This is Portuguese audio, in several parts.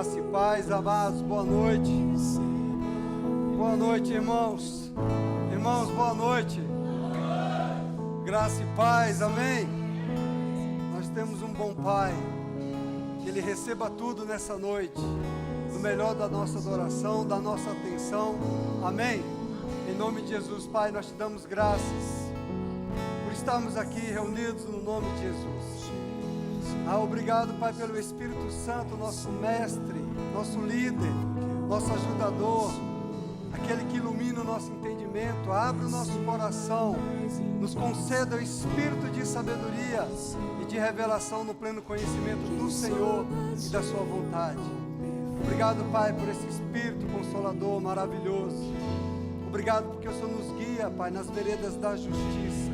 Graça e paz, amados, boa noite. Boa noite, irmãos. Irmãos, boa noite. Graça e paz, amém. Nós temos um bom Pai. Que Ele receba tudo nessa noite. O melhor da nossa adoração, da nossa atenção. Amém. Em nome de Jesus, Pai, nós te damos graças por estarmos aqui reunidos no nome de Jesus. Obrigado, Pai, pelo Espírito Santo, nosso mestre, nosso líder, nosso ajudador, aquele que ilumina o nosso entendimento, abre o nosso coração, nos conceda o espírito de sabedoria e de revelação no pleno conhecimento do Senhor e da sua vontade. Obrigado, Pai, por esse Espírito Consolador maravilhoso. Obrigado porque o Senhor nos guia, Pai, nas veredas da justiça,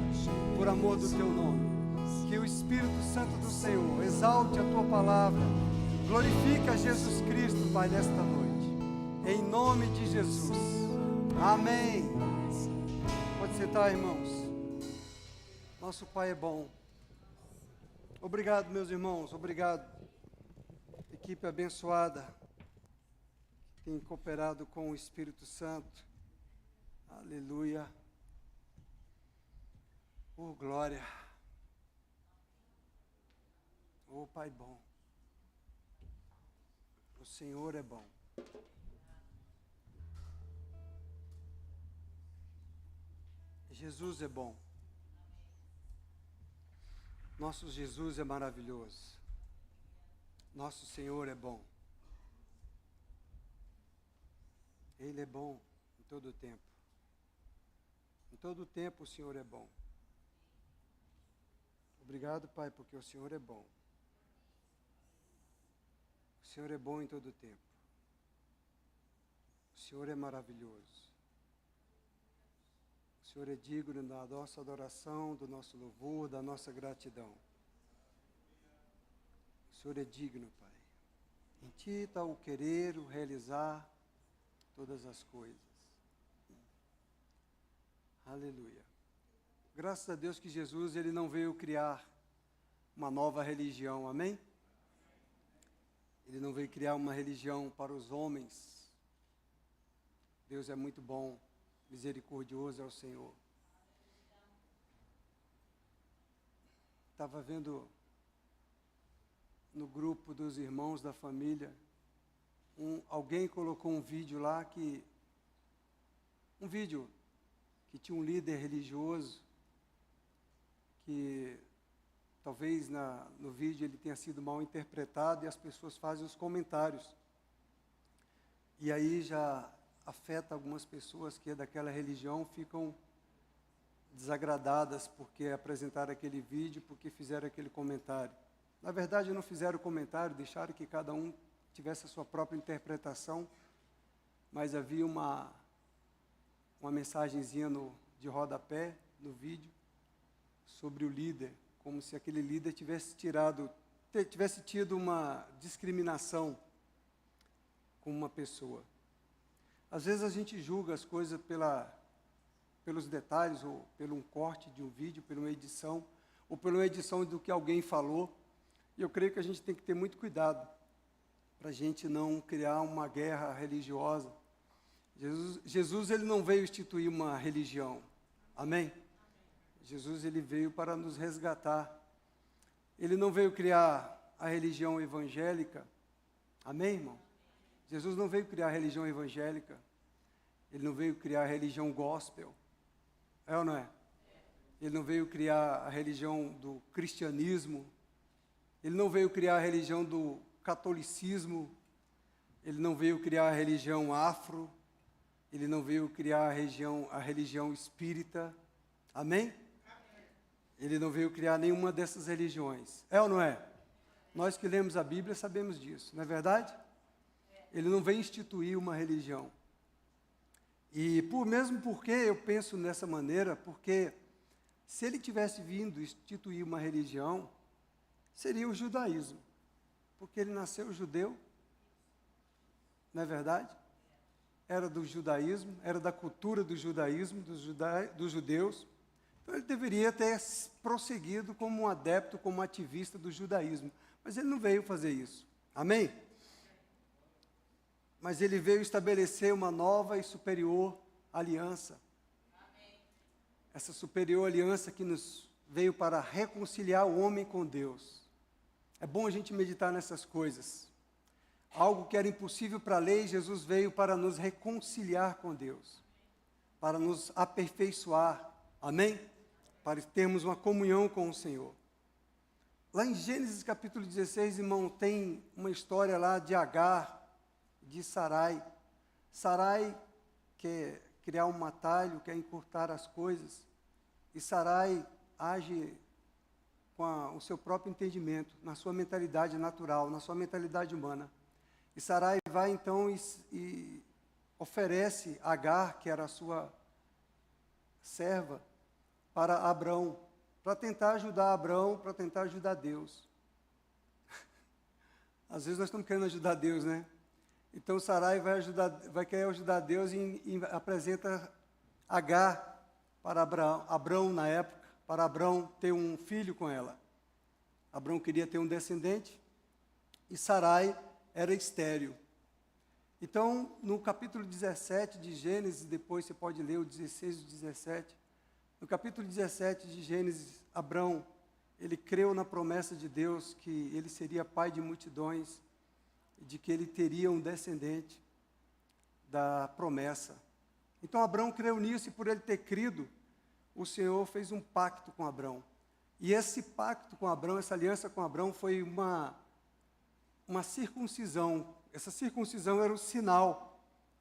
por amor do Teu nome. Que o Espírito Santo do Senhor exalte a Tua palavra, glorifique a Jesus Cristo, Pai, nesta noite, em nome de Jesus, amém. Pode sentar, irmãos. Nosso Pai é bom. Obrigado, meus irmãos, obrigado, equipe abençoada, que tem cooperado com o Espírito Santo, aleluia, glória. Pai bom, o Senhor é bom. Jesus é bom. Nosso Jesus é maravilhoso. Nosso Senhor é bom. Ele é bom em todo o tempo. Em todo o tempo o Senhor é bom. Obrigado, Pai, porque o Senhor é bom. O Senhor é bom em todo o tempo. O Senhor é maravilhoso. O Senhor é digno da nossa adoração, do nosso louvor, da nossa gratidão. O Senhor é digno, Pai. Em Ti está o querer, o realizar todas as coisas. Aleluia. Graças a Deus que Jesus, Ele não veio criar uma nova religião, amém? Ele não veio criar uma religião para os homens. Deus é muito bom, misericordioso é o Senhor. Estava vendo no grupo dos irmãos da família, alguém colocou um vídeo lá que tinha um líder religioso que talvez no vídeo ele tenha sido mal interpretado e as pessoas fazem os comentários. E aí já afeta algumas pessoas que é daquela religião, ficam desagradadas porque apresentaram aquele vídeo, porque fizeram aquele comentário. Na verdade não fizeram o comentário, deixaram que cada um tivesse a sua própria interpretação, mas havia uma mensagenzinha de rodapé no vídeo sobre o líder, como se aquele líder tivesse tido uma discriminação com uma pessoa. Às vezes a gente julga as coisas pelos detalhes, ou pelo um corte de um vídeo, pela uma edição, ou pela uma edição do que alguém falou. E eu creio que a gente tem que ter muito cuidado para a gente não criar uma guerra religiosa. Jesus ele não veio instituir uma religião, amém? Jesus ele veio para nos resgatar. Ele não veio criar a religião evangélica. Amém, irmão? Jesus não veio criar a religião evangélica. Ele não veio criar a religião gospel. É ou não é? Ele não veio criar a religião do cristianismo. Ele não veio criar a religião do catolicismo. Ele não veio criar a religião afro. Ele não veio criar a religião espírita. Amém? Ele não veio criar nenhuma dessas religiões. É ou não é? Nós que lemos a Bíblia sabemos disso, não é verdade? Ele não veio instituir uma religião. E mesmo porque eu penso dessa maneira, porque se ele tivesse vindo instituir uma religião, seria o judaísmo. Porque ele nasceu judeu, não é verdade? Era do judaísmo, era da cultura do judaísmo, dos judeus. Então ele deveria ter prosseguido como um adepto, como um ativista do judaísmo. Mas ele não veio fazer isso. Amém? mas ele veio estabelecer uma nova e superior aliança. Essa superior aliança que nos veio para reconciliar o homem com Deus. É bom a gente meditar nessas coisas. Algo que era impossível para a lei, Jesus veio para nos reconciliar com Deus, para nos aperfeiçoar, amém? Para termos uma comunhão com o Senhor. Lá em Gênesis capítulo 16, irmão, tem uma história lá de Agar, de Sarai. Sarai quer criar um atalho, quer encurtar as coisas, e Sarai age com o seu próprio entendimento, na sua mentalidade natural, na sua mentalidade humana. E Sarai vai então e oferece Agar, que era a sua serva, para Abrão, para tentar ajudar Abrão, para tentar ajudar Deus. Às vezes nós estamos querendo ajudar Deus, né? Então Sarai vai querer ajudar Deus e apresenta Agar para Abrão na época, para Abrão ter um filho com ela. Abrão queria ter um descendente e Sarai era estéril. Então, no capítulo 17 de Gênesis, depois você pode ler o 16 e o 17, no capítulo 17 de Gênesis, Abrão, ele creu na promessa de Deus que ele seria pai de multidões, de que ele teria um descendente da promessa. Então, Abrão creu nisso e por ele ter crido, o Senhor fez um pacto com Abrão. E esse pacto com Abrão, essa aliança com Abrão foi uma circuncisão. Essa circuncisão era o sinal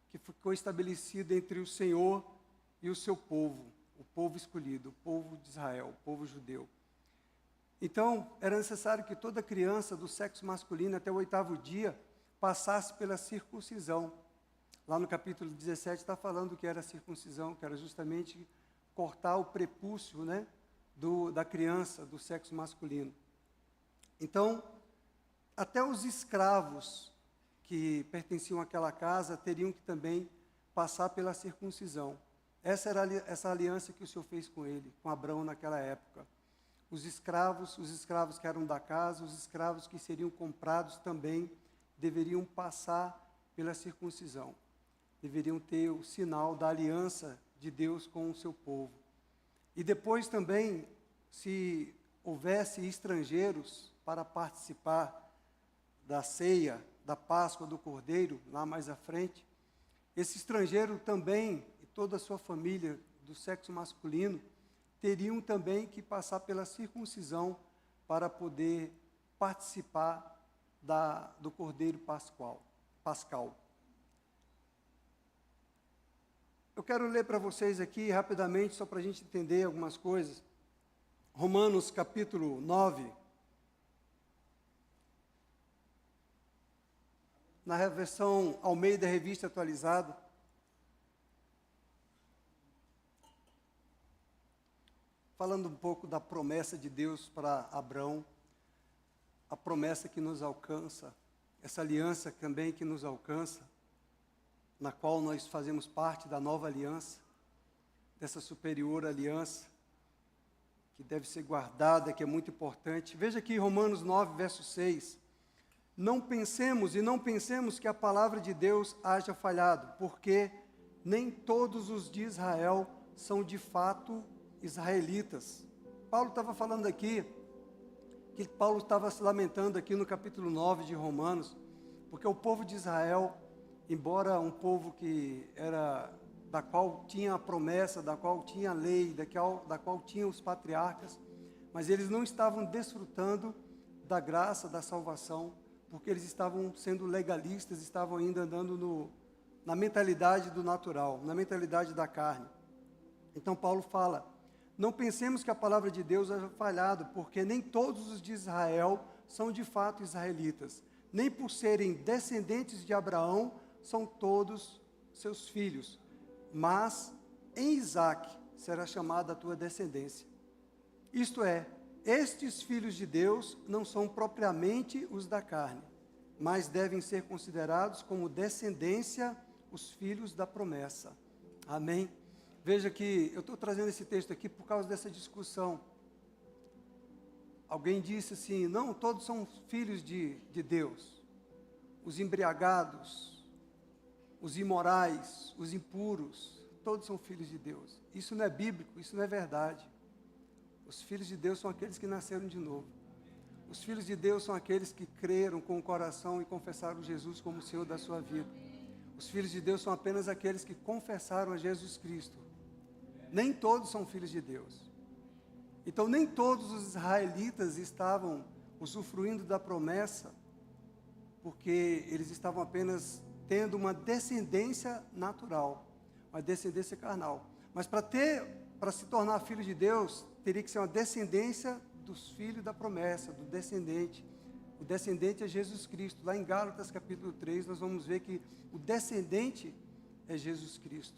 que ficou estabelecido entre o Senhor e o seu povo, o povo escolhido, o povo de Israel, o povo judeu. Então, era necessário que toda criança do sexo masculino até o 8º dia passasse pela circuncisão. Lá no capítulo 17 está falando que era a circuncisão, que era justamente cortar o prepúcio, né, da criança do sexo masculino. Então, até os escravos que pertenciam àquela casa teriam que também passar pela circuncisão. Essa era essa aliança que o Senhor fez com ele, com Abrão naquela época. Os escravos que eram da casa, os escravos que seriam comprados também deveriam passar pela circuncisão. Deveriam ter o sinal da aliança de Deus com o seu povo. E depois também, se houvesse estrangeiros para participar da ceia, da Páscoa do Cordeiro, lá mais à frente, esse estrangeiro também, e toda a sua família do sexo masculino, teriam também que passar pela circuncisão para poder participar do Cordeiro Pascal. Eu quero ler para vocês aqui rapidamente, só para a gente entender algumas coisas. Romanos capítulo 9. Na versão Almeida Revista Atualizada. Falando um pouco da promessa de Deus para Abrão, a promessa que nos alcança, essa aliança também que nos alcança, na qual nós fazemos parte da nova aliança, dessa superior aliança, que deve ser guardada, que é muito importante. Veja aqui Romanos 9, verso 6. Não pensemos que a palavra de Deus haja falhado, porque nem todos os de Israel são de fato israelitas. Paulo estava falando aqui, que Paulo estava se lamentando aqui no capítulo 9 de Romanos, porque o povo de Israel, embora um povo que era, da qual tinha a promessa, da qual tinha a lei, da qual tinha os patriarcas, mas eles não estavam desfrutando da graça, da salvação, porque eles estavam sendo legalistas, estavam ainda andando na mentalidade do natural, na mentalidade da carne. Então Paulo fala, não pensemos que a palavra de Deus haja falhado, porque nem todos os de Israel são de fato israelitas, nem por serem descendentes de Abraão, são todos seus filhos, mas em Isaque será chamada a tua descendência. Isto é, estes filhos de Deus não são propriamente os da carne, mas devem ser considerados como descendência os filhos da promessa. Amém? Veja que eu estou trazendo esse texto aqui por causa dessa discussão. Alguém disse assim, não, todos são filhos de Deus. Os embriagados, os imorais, os impuros, todos são filhos de Deus. Isso não é bíblico, isso não é verdade. Os filhos de Deus são aqueles que nasceram de novo. Os filhos de Deus são aqueles que creram com o coração e confessaram Jesus como o Senhor da sua vida. Os filhos de Deus são apenas aqueles que confessaram a Jesus Cristo. Nem todos são filhos de Deus. Então, nem todos os israelitas estavam usufruindo da promessa, porque eles estavam apenas tendo uma descendência natural, uma descendência carnal. Mas para se tornar filho de Deus, teria que ser uma descendência dos filhos da promessa, do descendente. O descendente é Jesus Cristo. Lá em Gálatas capítulo 3, nós vamos ver que o descendente é Jesus Cristo.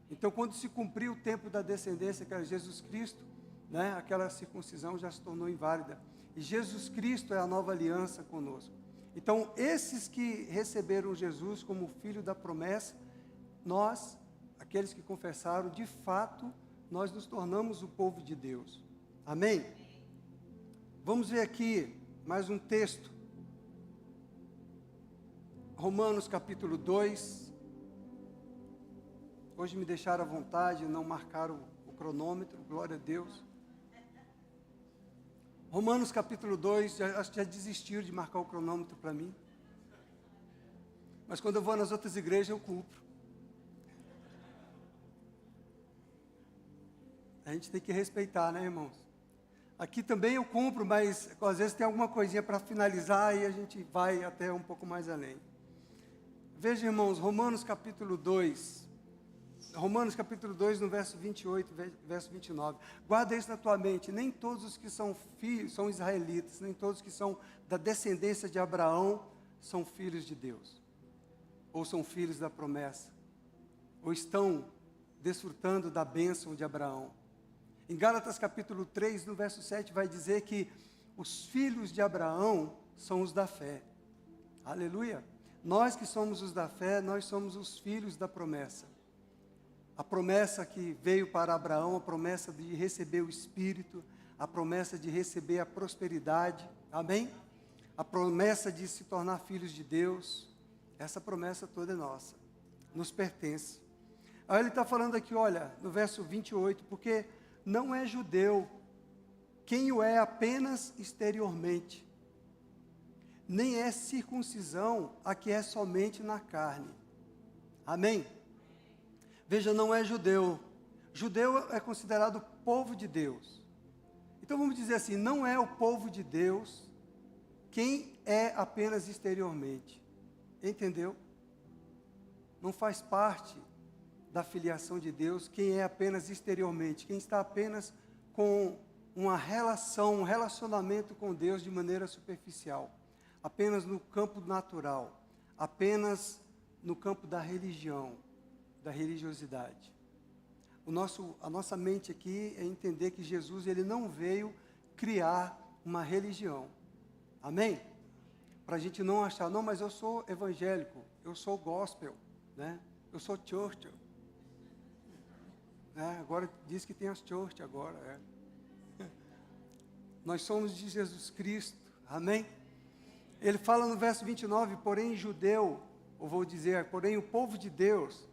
Então, quando se cumpriu o tempo da descendência, que era Jesus Cristo, né, aquela circuncisão já se tornou inválida. E Jesus Cristo é a nova aliança conosco. Então, esses que receberam Jesus como filho da promessa, nós, aqueles que confessaram, de fato, nós nos tornamos o povo de Deus. Amém? Vamos ver aqui mais um texto. Romanos capítulo 2. Hoje me deixaram à vontade, não marcaram o cronômetro, glória a Deus. Romanos capítulo 2, acho que já desistiram de marcar o cronômetro para mim. Mas quando eu vou nas outras igrejas, eu cumpro. A gente tem que respeitar, né, irmãos? Aqui também eu cumpro, mas às vezes tem alguma coisinha para finalizar e a gente vai até um pouco mais além. Veja, irmãos, Romanos capítulo 2. Romanos capítulo 2, no verso 28, verso 29. Guarda isso na tua mente. Nem todos os que são filhos são israelitas, nem todos que são da descendência de Abraão são filhos de Deus, ou são filhos da promessa, ou estão desfrutando da bênção de Abraão. Em Gálatas capítulo 3, no verso 7, vai dizer que os filhos de Abraão são os da fé. Aleluia! Nós que somos os da fé, nós somos os filhos da promessa. A promessa que veio para Abraão, a promessa de receber o Espírito, a promessa de receber a prosperidade, amém? A promessa de se tornar filhos de Deus, essa promessa toda é nossa, nos pertence. Aí ele está falando aqui, olha, no verso 28, porque não é judeu quem o é apenas exteriormente, nem é circuncisão a que é somente na carne. Amém? Veja, não é judeu. Judeu é considerado povo de Deus. Então vamos dizer assim, não é o povo de Deus quem é apenas exteriormente. Entendeu? Não faz parte da filiação de Deus quem é apenas exteriormente, quem está apenas com uma relação, um relacionamento com Deus de maneira superficial, apenas no campo natural, apenas no campo da religião, da religiosidade. A nossa mente aqui é entender que Jesus, ele não veio criar uma religião. Amém? Para a gente não achar, não, mas eu sou evangélico, eu sou gospel, né? Eu sou church. Agora diz que tem as church agora. Nós somos de Jesus Cristo. Amém? Ele fala no verso 29, porém judeu, ou vou dizer, porém o povo de Deus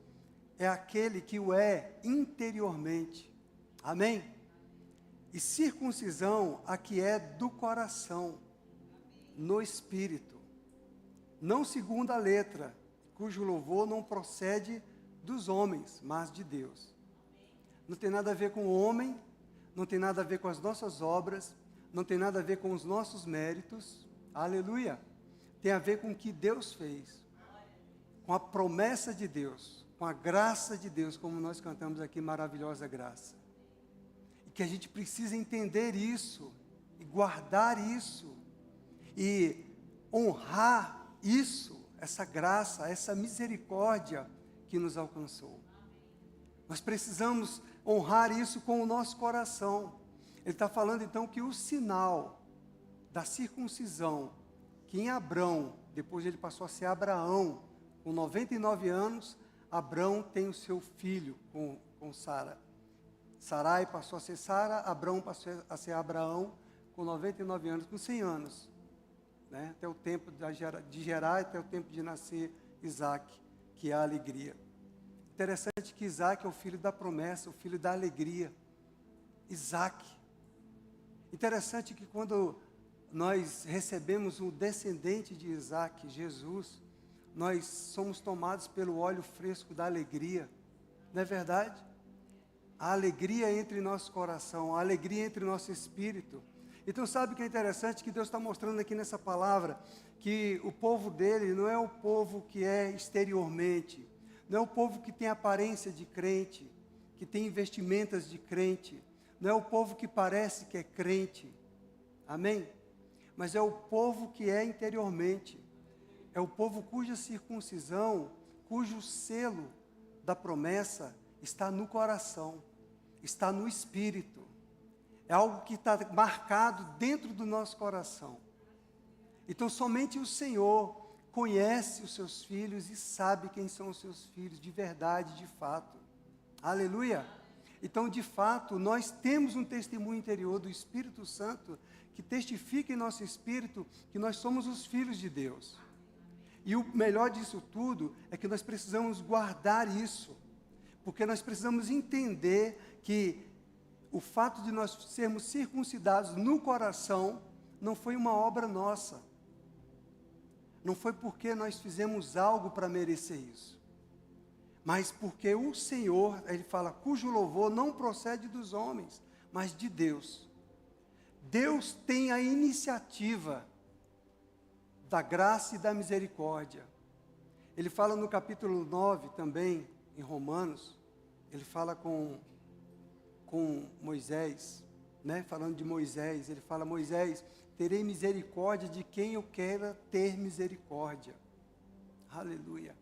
é aquele que o é interiormente. Amém? E circuncisão a que é do coração, no espírito, não segundo a letra, cujo louvor não procede dos homens, mas de Deus. Não tem nada a ver com o homem, não tem nada a ver com as nossas obras, não tem nada a ver com os nossos méritos. Aleluia! Tem a ver com o que Deus fez, com a promessa de Deus, com a graça de Deus, como nós cantamos aqui, maravilhosa graça. E que a gente precisa entender isso, e guardar isso, e honrar isso, essa graça, essa misericórdia que nos alcançou. Nós precisamos honrar isso com o nosso coração. Ele está falando então que o sinal da circuncisão, que em Abrão, depois ele passou a ser Abraão, com 99 anos, Abrão tem o seu filho com Sara. Sarai passou a ser Sara, Abrão passou a ser Abraão, com 99 anos, com 100 anos. Né? Até o tempo de gerar, até o tempo de nascer Isaac, que é a alegria. Interessante que Isaac é o filho da promessa, o filho da alegria. Isaac. Interessante que quando nós recebemos o descendente de Isaac, Jesus, nós somos tomados pelo óleo fresco da alegria. Não é verdade? A alegria entre nosso coração, a alegria entre nosso espírito. Então sabe o que é interessante? Que Deus está mostrando aqui nessa palavra, que o povo dele não é o povo que é exteriormente, não é o povo que tem aparência de crente, que tem vestimentas de crente, não é o povo que parece que é crente, amém? Mas é o povo que é interiormente, é o povo cuja circuncisão, cujo selo da promessa está no coração, está no espírito, é algo que está marcado dentro do nosso coração. Então somente o Senhor conhece os seus filhos e sabe quem são os seus filhos de verdade, de fato. Aleluia! Então, de fato, nós temos um testemunho interior do Espírito Santo que testifica em nosso espírito que nós somos os filhos de Deus. E o melhor disso tudo é que nós precisamos guardar isso, porque nós precisamos entender que o fato de nós sermos circuncidados no coração não foi uma obra nossa. Não foi porque nós fizemos algo para merecer isso, mas porque o Senhor, ele fala, cujo louvor não procede dos homens, mas de Deus. Deus tem a iniciativa da graça e da misericórdia. Ele fala no capítulo 9 também, em Romanos, ele fala com Moisés, né? Falando de Moisés, ele fala, Moisés, terei misericórdia de quem eu queira ter misericórdia. Aleluia.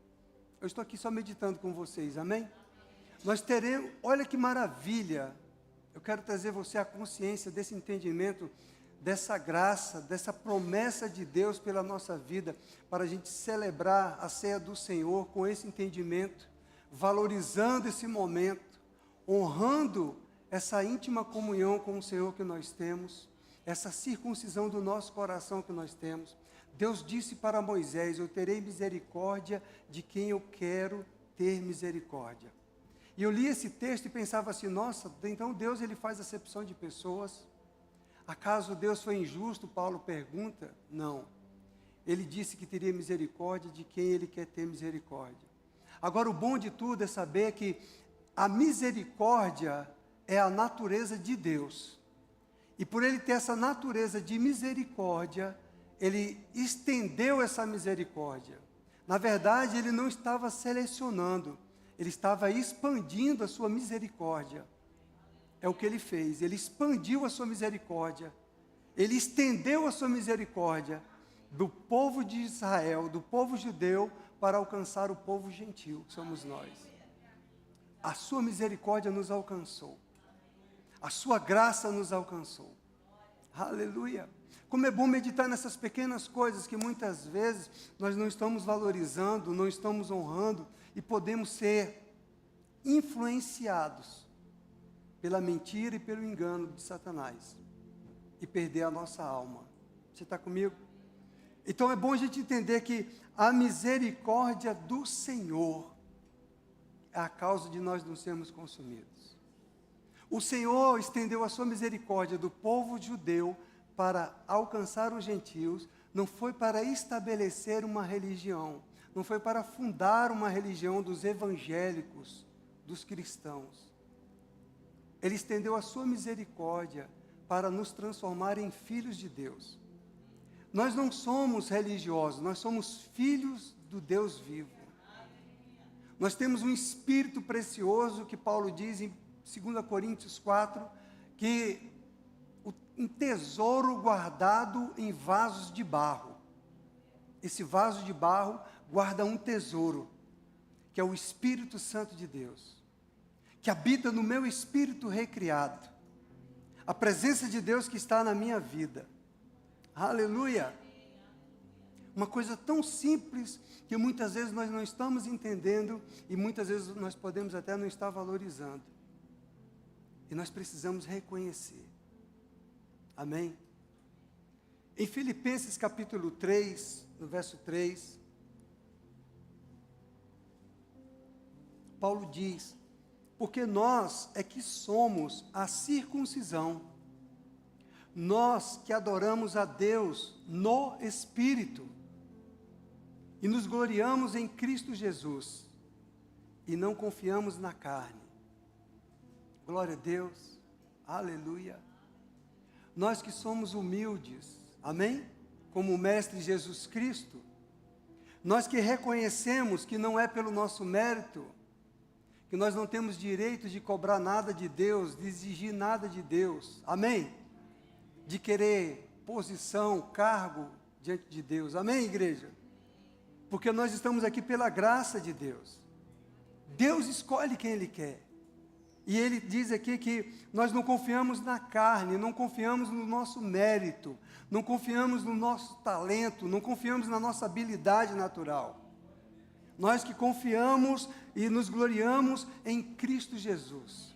Eu estou aqui só meditando com vocês, amém? Nós teremos, olha que maravilha, eu quero trazer você à consciência desse entendimento, dessa graça, dessa promessa de Deus pela nossa vida, para a gente celebrar a ceia do Senhor com esse entendimento, valorizando esse momento, honrando essa íntima comunhão com o Senhor que nós temos, essa circuncisão do nosso coração que nós temos. Deus disse para Moisés, eu terei misericórdia de quem eu quero ter misericórdia. E eu li esse texto e pensava assim, nossa, então Deus ele faz acepção de pessoas? Acaso Deus foi injusto? Paulo pergunta. Não. Ele disse que teria misericórdia de quem ele quer ter misericórdia. Agora o bom de tudo é saber que a misericórdia é a natureza de Deus. E por ele ter essa natureza de misericórdia, ele estendeu essa misericórdia. Na verdade, ele não estava selecionando, ele estava expandindo a sua misericórdia. É o que ele fez, ele expandiu a sua misericórdia, ele estendeu a sua misericórdia do povo de Israel, do povo judeu, para alcançar o povo gentil, que somos nós. A sua misericórdia nos alcançou. A sua graça nos alcançou. Aleluia. Como é bom meditar nessas pequenas coisas que muitas vezes nós não estamos valorizando, não estamos honrando e podemos ser influenciados pela mentira e pelo engano de Satanás e perder a nossa alma. Você está comigo? Então é bom a gente entender que a misericórdia do Senhor é a causa de nós não sermos consumidos. O Senhor estendeu a sua misericórdia do povo judeu para alcançar os gentios, não foi para estabelecer uma religião, não foi para fundar uma religião dos evangélicos, dos cristãos. Ele estendeu a sua misericórdia para nos transformar em filhos de Deus. Nós não somos religiosos, nós somos filhos do Deus vivo. Nós temos um espírito precioso que Paulo diz em 2 Coríntios 4, que um tesouro guardado em vasos de barro. Esse vaso de barro guarda um tesouro, que é o Espírito Santo de Deus, que habita no meu espírito recriado. A presença de Deus que está na minha vida. Aleluia! Uma coisa tão simples que muitas vezes nós não estamos entendendo e muitas vezes nós podemos até não estar valorizando. E nós precisamos reconhecer. Amém? Em Filipenses capítulo 3, no verso 3, Paulo diz, porque nós é que somos a circuncisão, nós que adoramos a Deus no Espírito, e nos gloriamos em Cristo Jesus, e não confiamos na carne. Glória a Deus, aleluia. Nós que somos humildes, amém? Como o Mestre Jesus Cristo, nós que reconhecemos que não é pelo nosso mérito, que nós não temos direito de cobrar nada de Deus, de exigir nada de Deus, amém? De querer posição, cargo diante de Deus, amém, igreja? Porque nós estamos aqui pela graça de Deus. Deus escolhe quem Ele quer. E Ele diz aqui que nós não confiamos na carne, não confiamos no nosso mérito, não confiamos no nosso talento, não confiamos na nossa habilidade natural. Nós que confiamos e nos gloriamos em Cristo Jesus.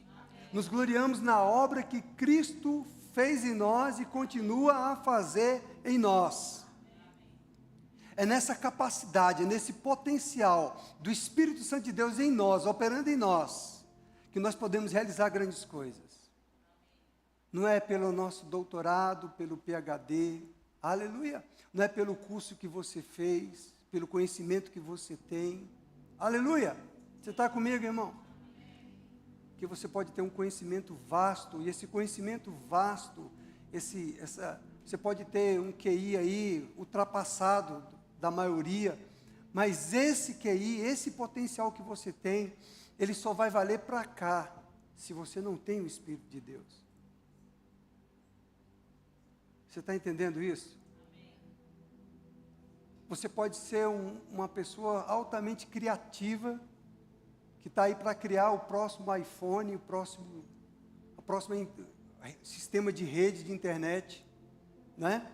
Nos gloriamos na obra que Cristo fez em nós e continua a fazer em nós. É nessa capacidade, é nesse potencial do Espírito Santo de Deus em nós, operando em nós, que nós podemos realizar grandes coisas. Não é pelo nosso doutorado, pelo PhD, aleluia. Não é pelo curso que você fez, pelo conhecimento que você tem, aleluia. Você está comigo, irmão? Que você pode ter um conhecimento vasto, e esse conhecimento vasto, você pode ter um QI aí ultrapassado da maioria, mas esse QI, esse potencial que você tem, ele só vai valer para cá, se você não tem o Espírito de Deus. Você está entendendo isso? Você pode ser uma pessoa altamente criativa, que está aí para criar o próximo iPhone, o próximo sistema de rede de internet, né?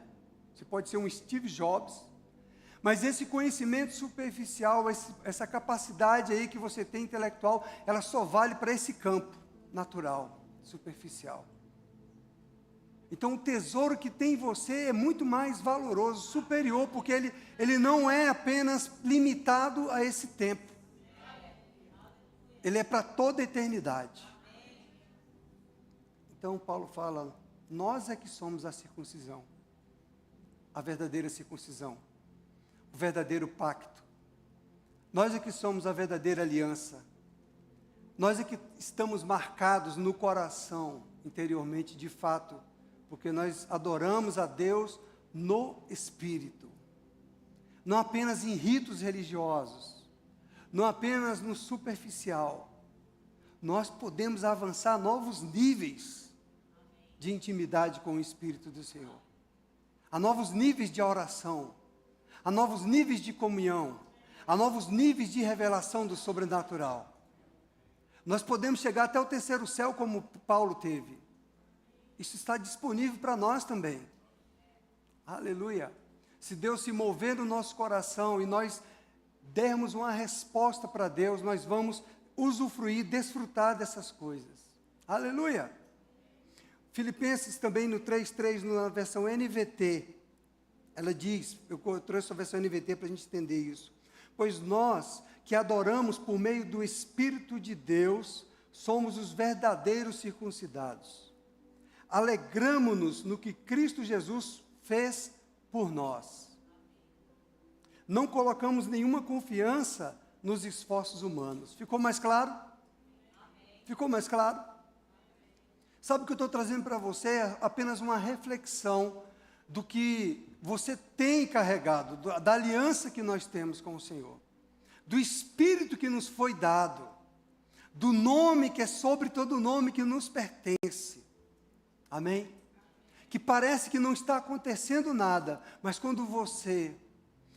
Você pode ser um Steve Jobs, mas esse conhecimento superficial, essa capacidade aí que você tem intelectual, ela só vale para esse campo natural, superficial. Então o tesouro que tem em você é muito mais valoroso, superior, porque ele não é apenas limitado a esse tempo. Ele é para toda a eternidade. Então Paulo fala, nós é que somos a circuncisão, a verdadeira circuncisão, o verdadeiro pacto. Nós é que somos a verdadeira aliança. Nós é que estamos marcados no coração, interiormente, de fato, porque nós adoramos a Deus no Espírito. Não apenas em ritos religiosos, não apenas no superficial. Nós podemos avançar a novos níveis de intimidade com o Espírito do Senhor, a novos níveis de oração, a novos níveis de comunhão, a novos níveis de revelação do sobrenatural. Nós podemos chegar até o terceiro céu como Paulo teve. Isso está disponível para nós também. Aleluia. Se Deus se mover no nosso coração e nós dermos uma resposta para Deus, nós vamos usufruir, desfrutar dessas coisas. Aleluia. Filipenses também no 3:3, na versão NVT, ela diz, eu trouxe a versão NVT para a gente entender isso. Pois nós que adoramos por meio do Espírito de Deus, somos os verdadeiros circuncidados. Alegramo-nos no que Cristo Jesus fez por nós. Não colocamos nenhuma confiança nos esforços humanos. Ficou mais claro? Ficou mais claro? Sabe o que eu estou trazendo para você? É apenas uma reflexão do que você tem carregado, da aliança que nós temos com o Senhor, do Espírito que nos foi dado, do nome que é sobre todo nome que nos pertence. Amém? Que parece que não está acontecendo nada, mas quando você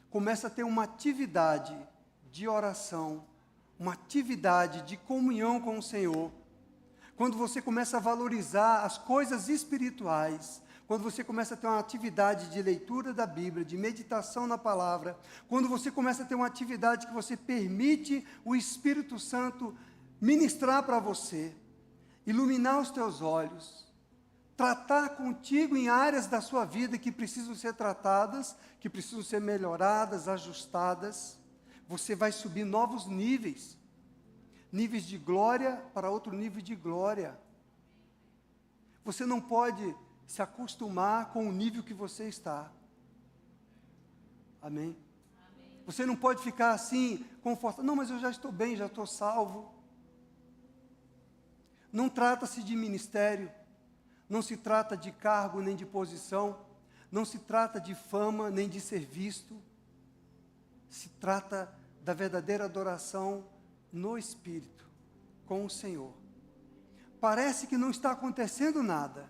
começa a ter uma atividade de oração, uma atividade de comunhão com o Senhor, quando você começa a valorizar as coisas espirituais, quando você começa a ter uma atividade de leitura da Bíblia, de meditação na palavra, quando você começa a ter uma atividade que você permite o Espírito Santo ministrar para você, iluminar os teus olhos, tratar contigo em áreas da sua vida que precisam ser tratadas, que precisam ser melhoradas, ajustadas, você vai subir novos níveis. níveis de glória para outro nível de glória. Você não pode se acostumar com o nível que você está. Amém? Você não pode ficar assim, confortável. Não, mas eu já estou bem, já estou salvo. Não trata-se de ministério, não se trata de cargo nem de posição, não se trata de fama nem de ser visto. Se trata da verdadeira adoração no Espírito, com o Senhor. Parece que não está acontecendo nada.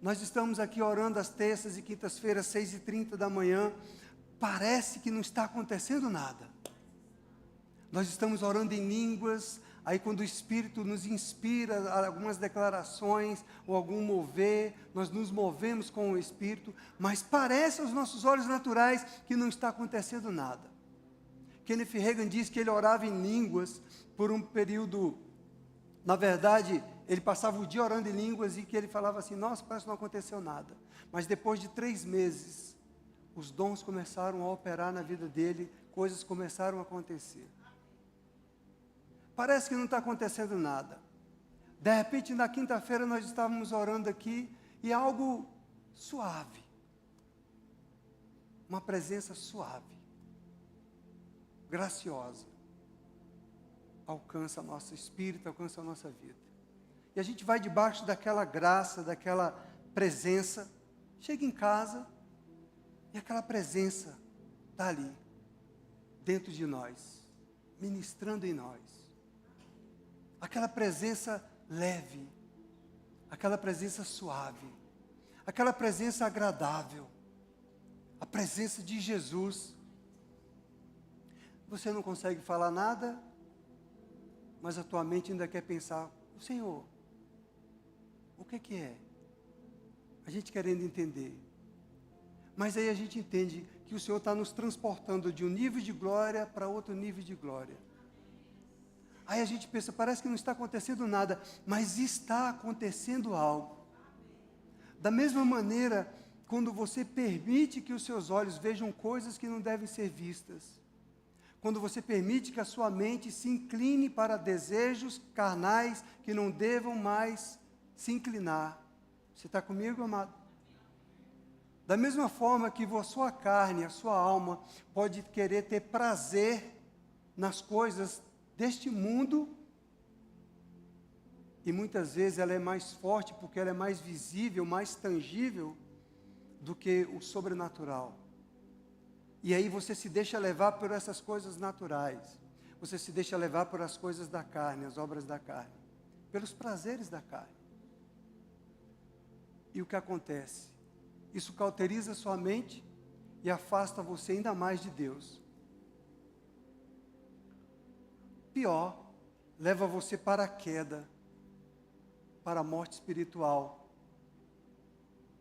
Nós estamos aqui orando às terças e quintas-feiras, 6h30 da manhã. Parece que não está acontecendo nada. Nós estamos orando em línguas, aí quando o Espírito nos inspira algumas declarações, ou algum mover, nós nos movemos com o Espírito, mas parece aos nossos olhos naturais que não está acontecendo nada. Kenneth Hagin diz que ele orava em línguas por um período, na verdade, ele passava o dia orando em línguas e que ele falava assim, nossa, parece que não aconteceu nada. Mas depois de 3 meses, os dons começaram a operar na vida dele, coisas começaram a acontecer. Parece que não está acontecendo nada. De repente, na quinta-feira, nós estávamos orando aqui e algo suave. Uma presença suave, graciosa, alcança nosso espírito, alcança a nossa vida. E a gente vai debaixo daquela graça, daquela presença, chega em casa e aquela presença está ali, dentro de nós, ministrando em nós. Aquela presença leve, aquela presença suave, aquela presença agradável, a presença de Jesus. Você não consegue falar nada, mas a tua mente ainda quer pensar, o Senhor, o que é? A gente querendo entender. Mas aí a gente entende que o Senhor está nos transportando de um nível de glória para outro nível de glória. Aí a gente pensa, parece que não está acontecendo nada, mas está acontecendo algo. Da mesma maneira, quando você permite que os seus olhos vejam coisas que não devem ser vistas, quando você permite que a sua mente se incline para desejos carnais que não devam mais se inclinar. Você está comigo, amado? Da mesma forma que a sua carne, a sua alma, pode querer ter prazer nas coisas deste mundo, e muitas vezes ela é mais forte porque ela é mais visível, mais tangível do que o sobrenatural. E aí você se deixa levar por essas coisas naturais, você se deixa levar por as coisas da carne, as obras da carne, pelos prazeres da carne. E o que acontece? Isso cauteriza sua mente e afasta você ainda mais de Deus. Pior, leva você para a queda, para a morte espiritual,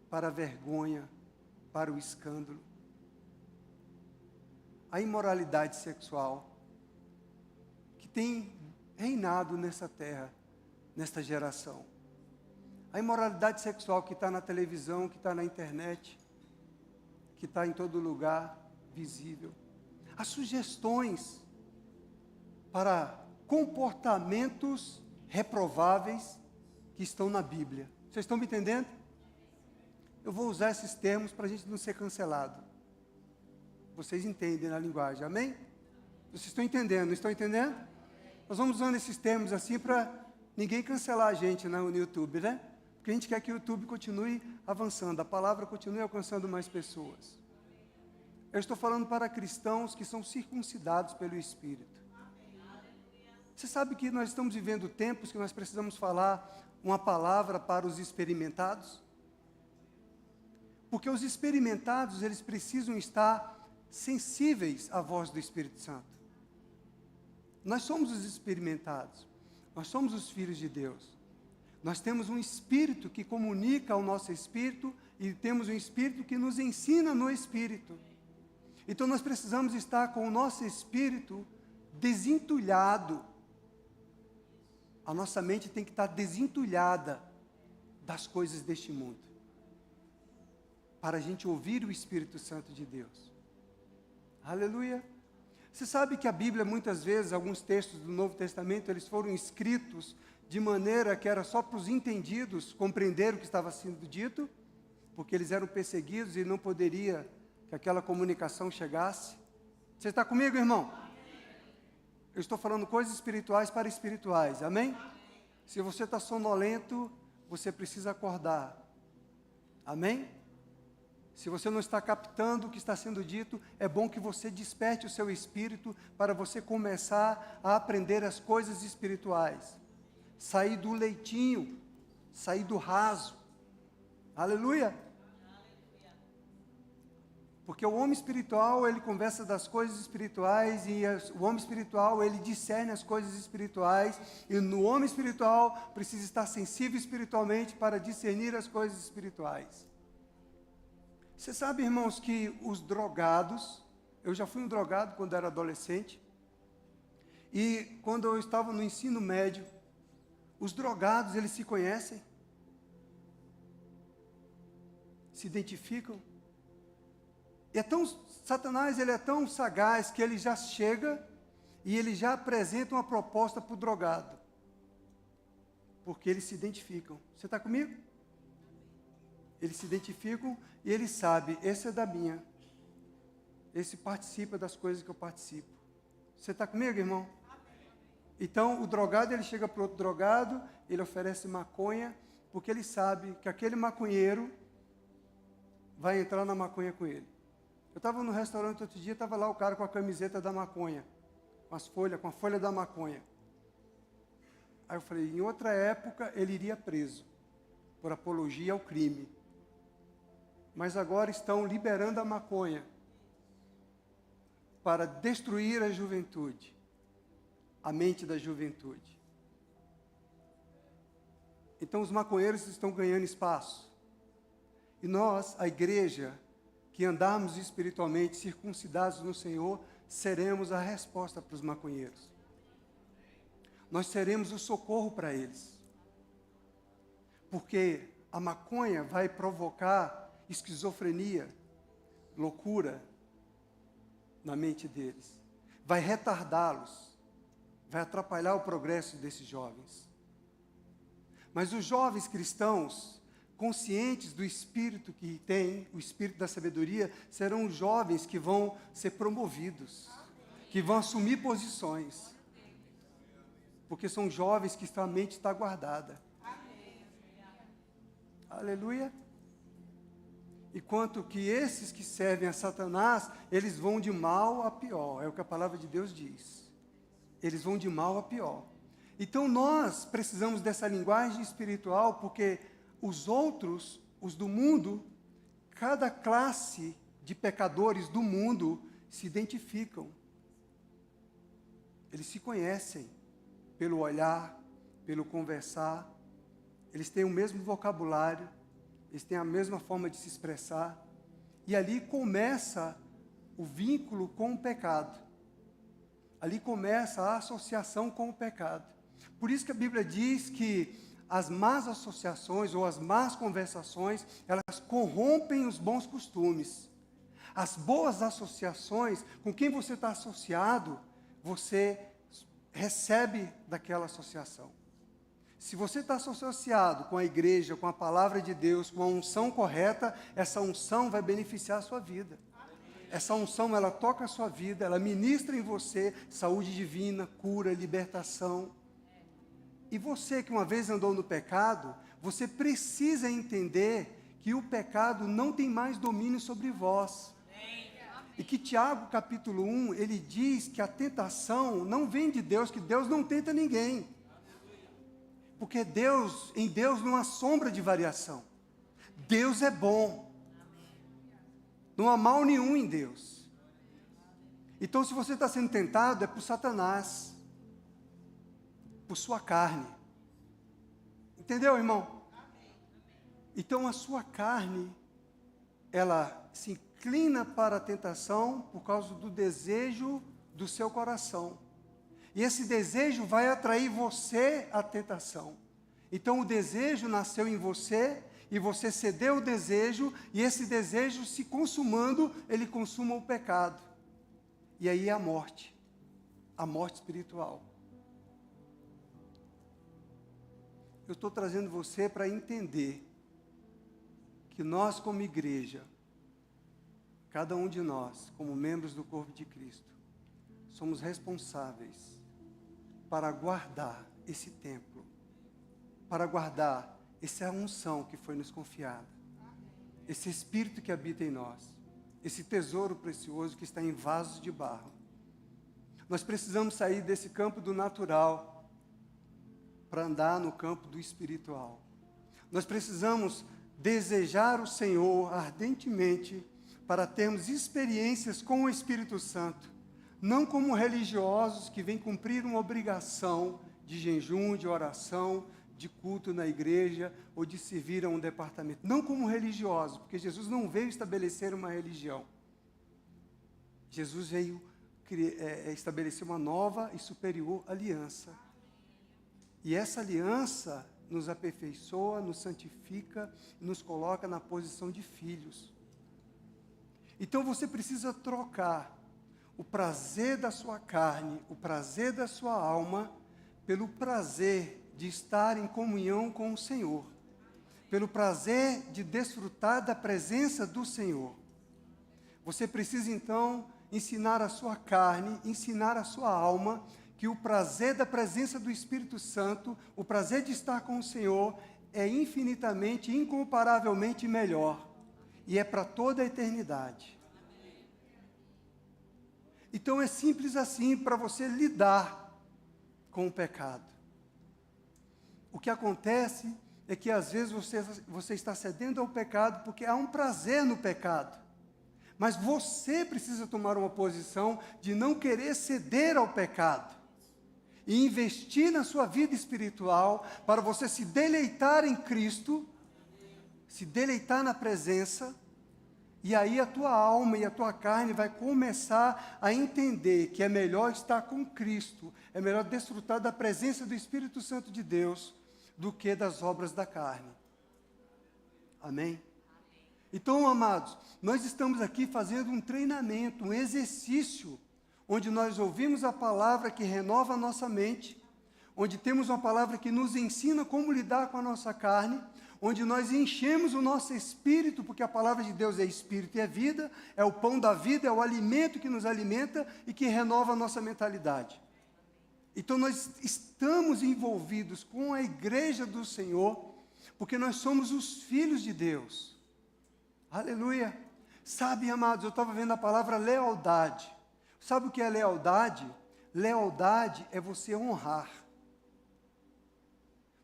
para a vergonha, para o escândalo. A imoralidade sexual que tem reinado nessa terra, nesta geração. A imoralidade sexual que está na televisão, que está na internet, que está em todo lugar, visível. As sugestões para comportamentos reprováveis que estão na Bíblia. Vocês estão me entendendo? Eu vou usar esses termos para a gente não ser cancelado. Vocês entendem na linguagem, amém? Vocês estão entendendo, não estão entendendo? Nós vamos usando esses termos assim para ninguém cancelar a gente no YouTube, né? Porque a gente quer que o YouTube continue avançando, a palavra continue alcançando mais pessoas. Eu estou falando para cristãos que são circuncidados pelo Espírito. Você sabe que nós estamos vivendo tempos que nós precisamos falar uma palavra para os experimentados? Porque os experimentados, eles precisam estar sensíveis à voz do Espírito Santo. Nós somos os experimentados, nós somos os filhos de Deus. Nós temos um Espírito que comunica ao nosso Espírito e temos um Espírito que nos ensina no Espírito. Então nós precisamos estar com o nosso Espírito desentulhado. A nossa mente tem que estar desentulhada das coisas deste mundo, para a gente ouvir o Espírito Santo de Deus. Aleluia! Você sabe que a Bíblia, muitas vezes, alguns textos do Novo Testamento, eles foram escritos de maneira que era só para os entendidos compreender o que estava sendo dito, porque eles eram perseguidos e não poderia que aquela comunicação chegasse. Você está comigo, irmão? Eu estou falando coisas espirituais para espirituais, amém? Se você está sonolento, você precisa acordar, amém? Se você não está captando o que está sendo dito, é bom que você desperte o seu espírito para você começar a aprender as coisas espirituais. Sair do leitinho, sair do raso. Aleluia! Porque o homem espiritual, ele conversa das coisas espirituais e o homem espiritual, ele discerne as coisas espirituais e no homem espiritual precisa estar sensível espiritualmente para discernir as coisas espirituais. Você sabe, irmãos, que os drogados, eu já fui um drogado quando era adolescente, e quando eu estava no ensino médio, os drogados, eles se conhecem, se identificam, e Satanás, ele é tão sagaz que ele já chega e ele já apresenta uma proposta para o drogado, porque eles se identificam. Você está comigo? Eles se identificam e ele sabe, esse é da minha, esse participa das coisas que eu participo. Você está comigo, irmão? Então, o drogado, ele chega para outro drogado, ele oferece maconha, porque ele sabe que aquele maconheiro vai entrar na maconha com ele. Eu estava no restaurante outro dia, estava lá o cara com a camiseta da maconha, com a folha da maconha. Aí eu falei, em outra época ele iria preso, por apologia ao crime. Mas agora estão liberando a maconha para destruir a juventude, a mente da juventude. Então os maconheiros estão ganhando espaço. E nós, a igreja, que andarmos espiritualmente circuncidados no Senhor, seremos a resposta para os maconheiros. Nós seremos o socorro para eles. Porque a maconha vai provocar esquizofrenia, loucura na mente deles. Vai retardá-los, vai atrapalhar o progresso desses jovens. Mas os jovens cristãos, conscientes do espírito que têm, o espírito da sabedoria, serão os jovens que vão ser promovidos, que vão assumir posições, porque são jovens que a mente está guardada. Aleluia. Enquanto que esses que servem a Satanás, eles vão de mal a pior, é o que a palavra de Deus diz. Eles vão de mal a pior. Então nós precisamos dessa linguagem espiritual, porque os outros, os do mundo, cada classe de pecadores do mundo se identificam. Eles se conhecem pelo olhar, pelo conversar, eles têm o mesmo vocabulário, eles têm a mesma forma de se expressar, e ali começa o vínculo com o pecado. Ali começa a associação com o pecado. Por isso que a Bíblia diz que as más associações ou as más conversações, elas corrompem os bons costumes. As boas associações, com quem você está associado, você recebe daquela associação. Se você está associado com a igreja, com a palavra de Deus, com a unção correta, essa unção vai beneficiar a sua vida. Essa unção, ela toca a sua vida, ela ministra em você saúde divina, cura, libertação. E você que uma vez andou no pecado, você precisa entender que o pecado não tem mais domínio sobre vós. E que Tiago capítulo 1, ele diz que a tentação não vem de Deus, que Deus não tenta ninguém. Porque em Deus não há sombra de variação. Deus é bom. Não há mal nenhum em Deus. Então, se você está sendo tentado, é por Satanás. Por sua carne. Entendeu, irmão? Então, a sua carne, ela se inclina para a tentação por causa do desejo do seu coração. E esse desejo vai atrair você à tentação. Então o desejo nasceu em você, e você cedeu o desejo, e esse desejo se consumando, ele consuma o pecado. E aí a morte espiritual. Eu estou trazendo você para entender que nós, como igreja, cada um de nós, como membros do corpo de Cristo, somos responsáveis para guardar esse templo, para guardar essa unção que foi nos confiada, esse Espírito que habita em nós, esse tesouro precioso que está em vasos de barro. Nós precisamos sair desse campo do natural para andar no campo do espiritual. Nós precisamos desejar o Senhor ardentemente para termos experiências com o Espírito Santo, não como religiosos que vêm cumprir uma obrigação de jejum, de oração, de culto na igreja ou de servir a um departamento. Não como religiosos, porque Jesus não veio estabelecer uma religião. Jesus veio estabelecer uma nova e superior aliança. E essa aliança nos aperfeiçoa, nos santifica e nos coloca na posição de filhos. Então você precisa trocar o prazer da sua carne, o prazer da sua alma, pelo prazer de estar em comunhão com o Senhor, pelo prazer de desfrutar da presença do Senhor. Você precisa então ensinar a sua carne, ensinar a sua alma, que o prazer da presença do Espírito Santo, o prazer de estar com o Senhor, é infinitamente, incomparavelmente melhor, e é para toda a eternidade. Então é simples assim para você lidar com o pecado. O que acontece é que às vezes você está cedendo ao pecado porque há um prazer no pecado. Mas você precisa tomar uma posição de não querer ceder ao pecado e investir na sua vida espiritual para você se deleitar em Cristo, se deleitar na presença, e aí a tua alma e a tua carne vai começar a entender que é melhor estar com Cristo, é melhor desfrutar da presença do Espírito Santo de Deus do que das obras da carne. Amém? Então, amados, nós estamos aqui fazendo um treinamento, um exercício, onde nós ouvimos a palavra que renova a nossa mente, onde temos uma palavra que nos ensina como lidar com a nossa carne, onde nós enchemos o nosso espírito, porque a palavra de Deus é espírito e é vida, é o pão da vida, é o alimento que nos alimenta e que renova a nossa mentalidade. Então nós estamos envolvidos com a igreja do Senhor, porque nós somos os filhos de Deus. Aleluia! Sabe, amados, eu estava vendo a palavra lealdade. Sabe o que é lealdade? Lealdade é você honrar.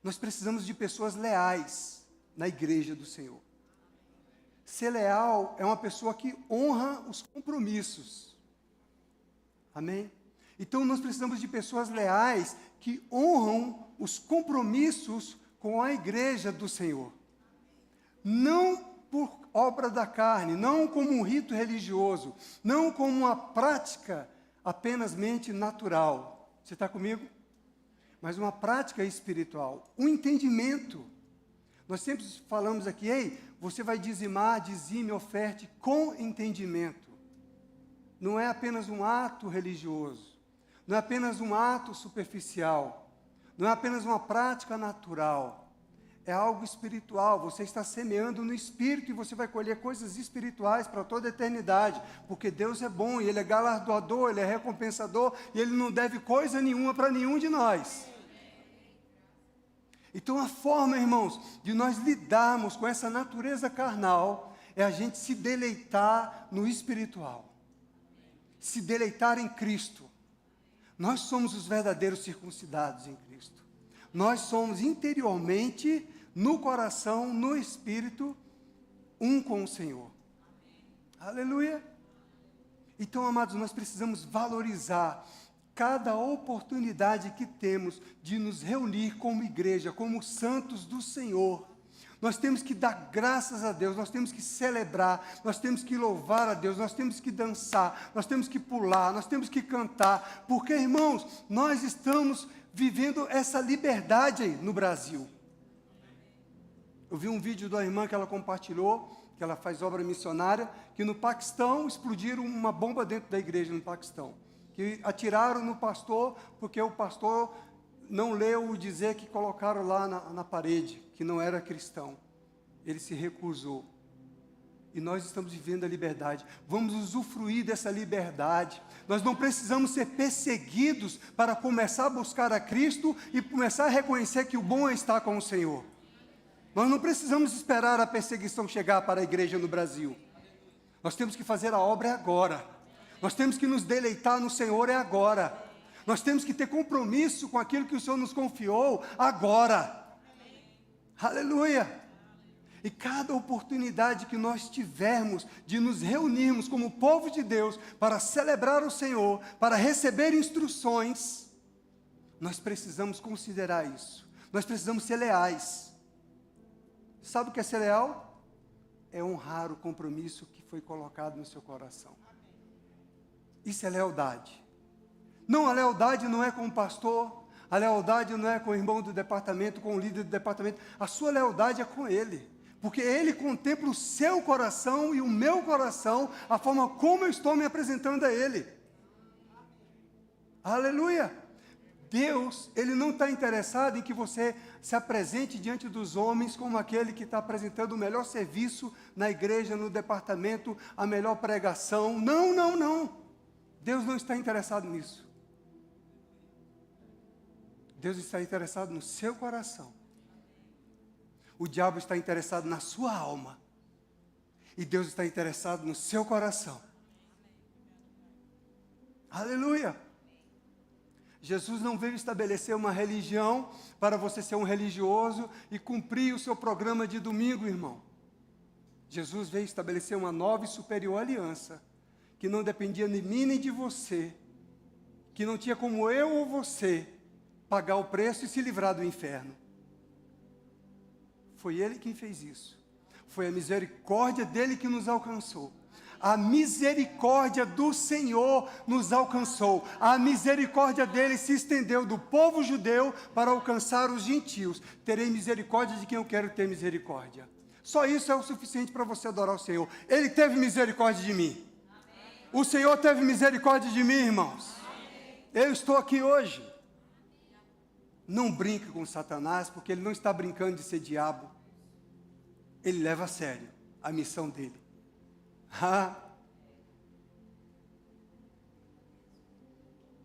Nós precisamos de pessoas leais na igreja do Senhor. Ser leal é uma pessoa que honra os compromissos. Amém? Então nós precisamos de pessoas leais que honram os compromissos com a igreja do Senhor. Não por obra da carne, não como um rito religioso, não como uma prática apenas mente natural. Você está comigo? Mas uma prática espiritual, um entendimento. Nós sempre falamos aqui, ei, você vai dizimar, dizime, oferte com entendimento. Não é apenas um ato religioso, não é apenas um ato superficial, não é apenas uma prática natural. É algo espiritual, você está semeando no Espírito e você vai colher coisas espirituais para toda a eternidade, porque Deus é bom e Ele é galardoador, Ele é recompensador e Ele não deve coisa nenhuma para nenhum de nós. Então a forma, irmãos, de nós lidarmos com essa natureza carnal é a gente se deleitar no espiritual, se deleitar em Cristo. Nós somos os verdadeiros circuncidados em Cristo. Nós somos interiormente, no coração, no espírito, um com o Senhor. Aleluia! Então, amados, nós precisamos valorizar cada oportunidade que temos de nos reunir como igreja, como santos do Senhor. Nós temos que dar graças a Deus, nós temos que celebrar, nós temos que louvar a Deus, nós temos que dançar, nós temos que pular, nós temos que cantar, porque, irmãos, nós estamos vivendo essa liberdade aí no Brasil. Eu vi um vídeo da irmã que ela compartilhou, que ela faz obra missionária, que no Paquistão explodiram uma bomba dentro da igreja no Paquistão, que atiraram no pastor, porque o pastor não leu o dizer que colocaram lá na parede, que não era cristão. Ele se recusou. E nós estamos vivendo a liberdade. Vamos usufruir dessa liberdade. Nós não precisamos ser perseguidos para começar a buscar a Cristo e começar a reconhecer que o bom é estar com o Senhor. Nós não precisamos esperar a perseguição chegar para a igreja no Brasil. Nós temos que fazer a obra agora. Nós temos que nos deleitar no Senhor agora. Nós temos que ter compromisso com aquilo que o Senhor nos confiou agora. Aleluia! E cada oportunidade que nós tivermos de nos reunirmos como povo de Deus para celebrar o Senhor, para receber instruções, nós precisamos considerar isso. Nós precisamos ser leais. Sabe o que é ser leal? É honrar o compromisso que foi colocado no seu coração. Isso é lealdade. Não, a lealdade não é com o pastor, a lealdade não é com o irmão do departamento, com o líder do departamento. A sua lealdade é com ele. Porque ele contempla o seu coração e o meu coração, a forma como eu estou me apresentando a ele. Aleluia! Deus, ele não está interessado em que você se apresente diante dos homens como aquele que está apresentando o melhor serviço na igreja, no departamento, a melhor pregação. Não, não, não. Deus não está interessado nisso. Deus está interessado no seu coração. O diabo está interessado na sua alma. E Deus está interessado no seu coração. Aleluia! Jesus não veio estabelecer uma religião para você ser um religioso e cumprir o seu programa de domingo, irmão. Jesus veio estabelecer uma nova e superior aliança, que não dependia de mim nem de você, que não tinha como eu ou você pagar o preço e se livrar do inferno. Foi Ele quem fez isso. Foi a misericórdia dEle que nos alcançou. A misericórdia do Senhor nos alcançou. A misericórdia dEle se estendeu do povo judeu para alcançar os gentios. Terei misericórdia de quem eu quero ter misericórdia. Só isso é o suficiente para você adorar o Senhor. Ele teve misericórdia de mim. Amém. O Senhor teve misericórdia de mim, irmãos. Amém. Eu estou aqui hoje. Não brinque com Satanás, porque ele não está brincando de ser diabo. Ele leva a sério a missão dele.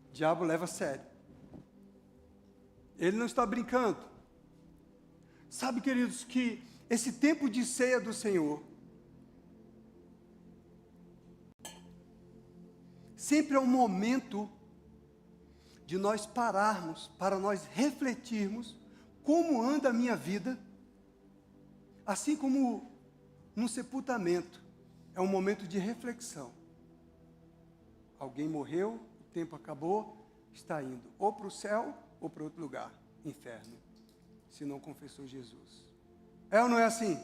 O diabo leva a sério. Ele não está brincando. Sabe, queridos, que esse tempo de ceia do Senhor sempre é um momento de nós pararmos, para nós refletirmos como anda a minha vida, assim como no sepultamento, é um momento de reflexão. Alguém morreu, o tempo acabou, está indo ou para o céu ou para outro lugar, inferno, se não confessou Jesus. É ou não é assim?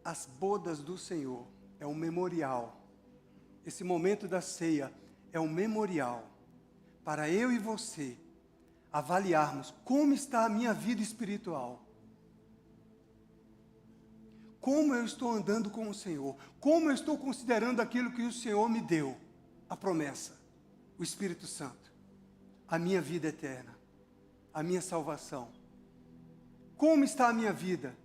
As bodas do Senhor é um memorial. Esse momento da ceia é um memorial para eu e você avaliarmos como está a minha vida espiritual. Como eu estou andando com o Senhor? Como eu estou considerando aquilo que o Senhor me deu? A promessa, o Espírito Santo, a minha vida eterna, a minha salvação. Como está a minha vida?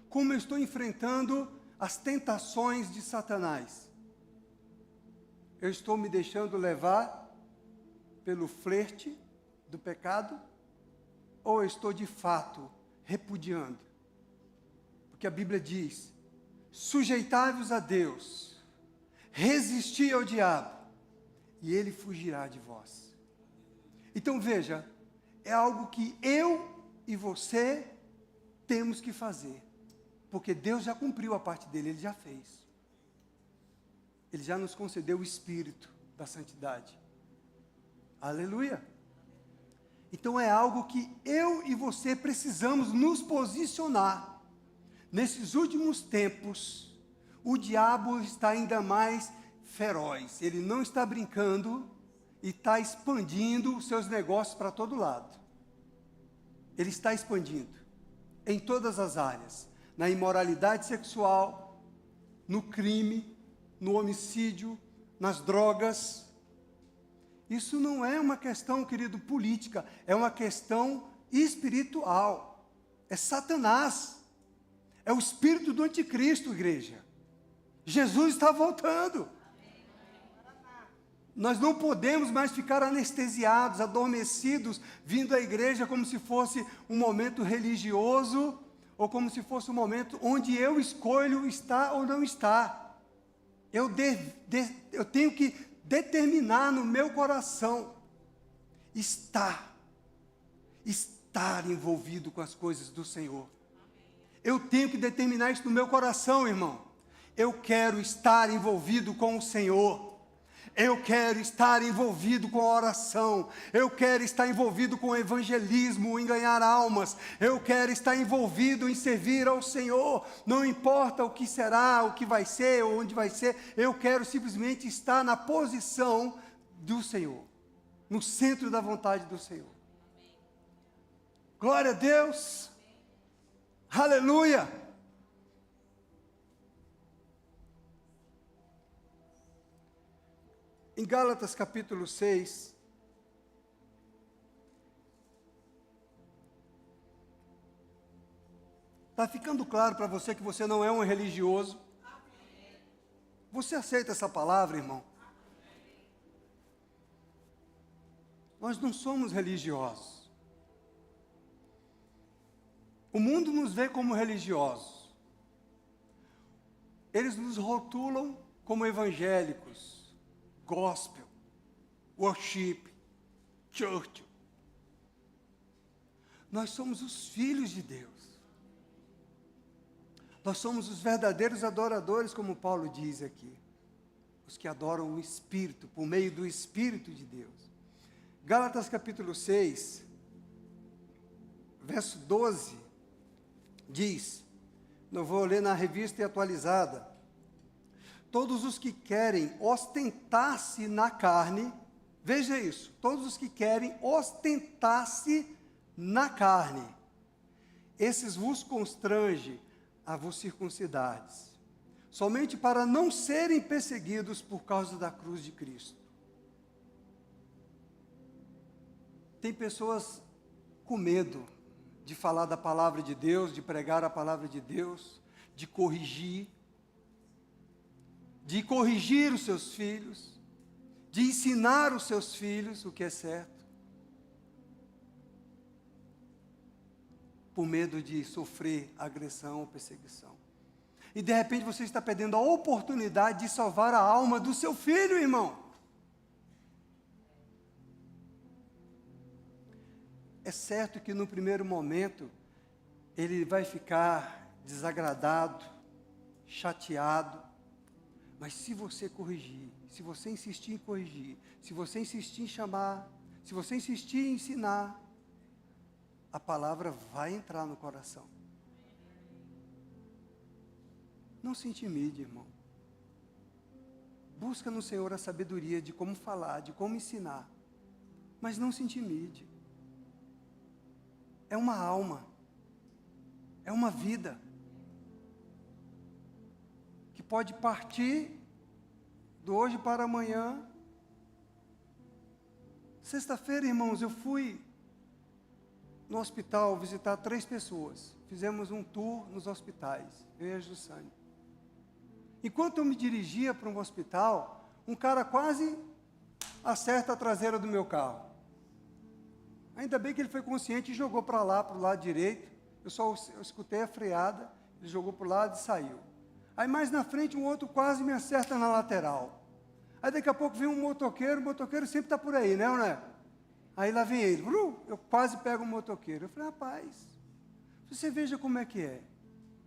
Como eu estou enfrentando as tentações de Satanás? Eu estou me deixando levar pelo flerte do pecado? Ou eu estou de fato repudiando? Porque a Bíblia diz: sujeitai-vos a Deus, resisti ao diabo, e ele fugirá de vós. Então veja, é algo que eu e você temos que fazer, porque Deus já cumpriu a parte dele, Ele já fez. Ele já nos concedeu o Espírito da santidade. Aleluia! Então é algo que eu e você precisamos nos posicionar. Nesses últimos tempos, o diabo está ainda mais feroz. Ele não está brincando e está expandindo os seus negócios para todo lado. Ele está expandindo em todas as áreas. na imoralidade sexual, no crime, no homicídio, nas drogas. Isso não é uma questão, querido, política, é uma questão espiritual. É Satanás, é o espírito do anticristo, igreja. Jesus está voltando. Nós não podemos mais ficar anestesiados, adormecidos, vindo à igreja como se fosse um momento religioso, ou como se fosse um momento onde eu escolho estar ou não estar. Eu tenho que determinar no meu coração estar envolvido com as coisas do Senhor. Eu tenho que determinar isso no meu coração, irmão. Eu quero estar envolvido com o Senhor. Eu quero estar envolvido com a oração. Eu quero estar envolvido com o evangelismo, em ganhar almas. Eu quero estar envolvido em servir ao Senhor. Não importa o que será, o que vai ser, ou onde vai ser. Eu quero simplesmente estar na posição do Senhor. No centro da vontade do Senhor. Glória a Deus. Aleluia. Em Gálatas capítulo 6, está ficando claro para você que você não é um religioso? Você aceita essa palavra, irmão? Nós não somos religiosos. O mundo nos vê como religiosos. Eles nos rotulam como evangélicos. Gospel, worship, church. Nós somos os filhos de Deus. Nós somos os verdadeiros adoradores, como Paulo diz aqui. Os que adoram o Espírito, por meio do Espírito de Deus. Gálatas capítulo 6, verso 12, diz, eu vou ler na revista atualizada, todos os que querem ostentar-se na carne, veja isso, todos os que querem ostentar-se na carne, esses vos constrange a vos circuncidardes, somente para não serem perseguidos por causa da cruz de Cristo. Tem pessoas com medo de falar da palavra de Deus, de pregar a palavra de Deus, de corrigir os seus filhos, de ensinar os seus filhos o que é certo, por medo de sofrer agressão ou perseguição. E de repente você está perdendo a oportunidade de salvar a alma do seu filho, irmão. É certo que no primeiro momento ele vai ficar desagradado, chateado, mas se você corrigir, se você insistir em corrigir, se você insistir em chamar, se você insistir em ensinar, a palavra vai entrar no coração. Não se intimide, irmão. Busca no Senhor a sabedoria de como falar, de como ensinar, mas não se intimide. É uma alma, é uma vida, que pode partir do hoje para amanhã. Sexta-feira, irmãos, eu fui no hospital visitar 3 pessoas. Fizemos um tour nos hospitais, eu e a Jussane. Enquanto eu me dirigia para um hospital, um cara quase acerta a traseira do meu carro. Ainda bem que ele foi consciente e jogou para lá, para o lado direito. Eu escutei a freada, ele jogou para o lado e saiu. Aí mais na frente um outro quase me acerta na lateral. Aí daqui a pouco vem um motoqueiro, o motoqueiro sempre está por aí, né ou não é? Aí lá vem ele, eu quase pego o motoqueiro. Eu falei, rapaz, você veja como é que é.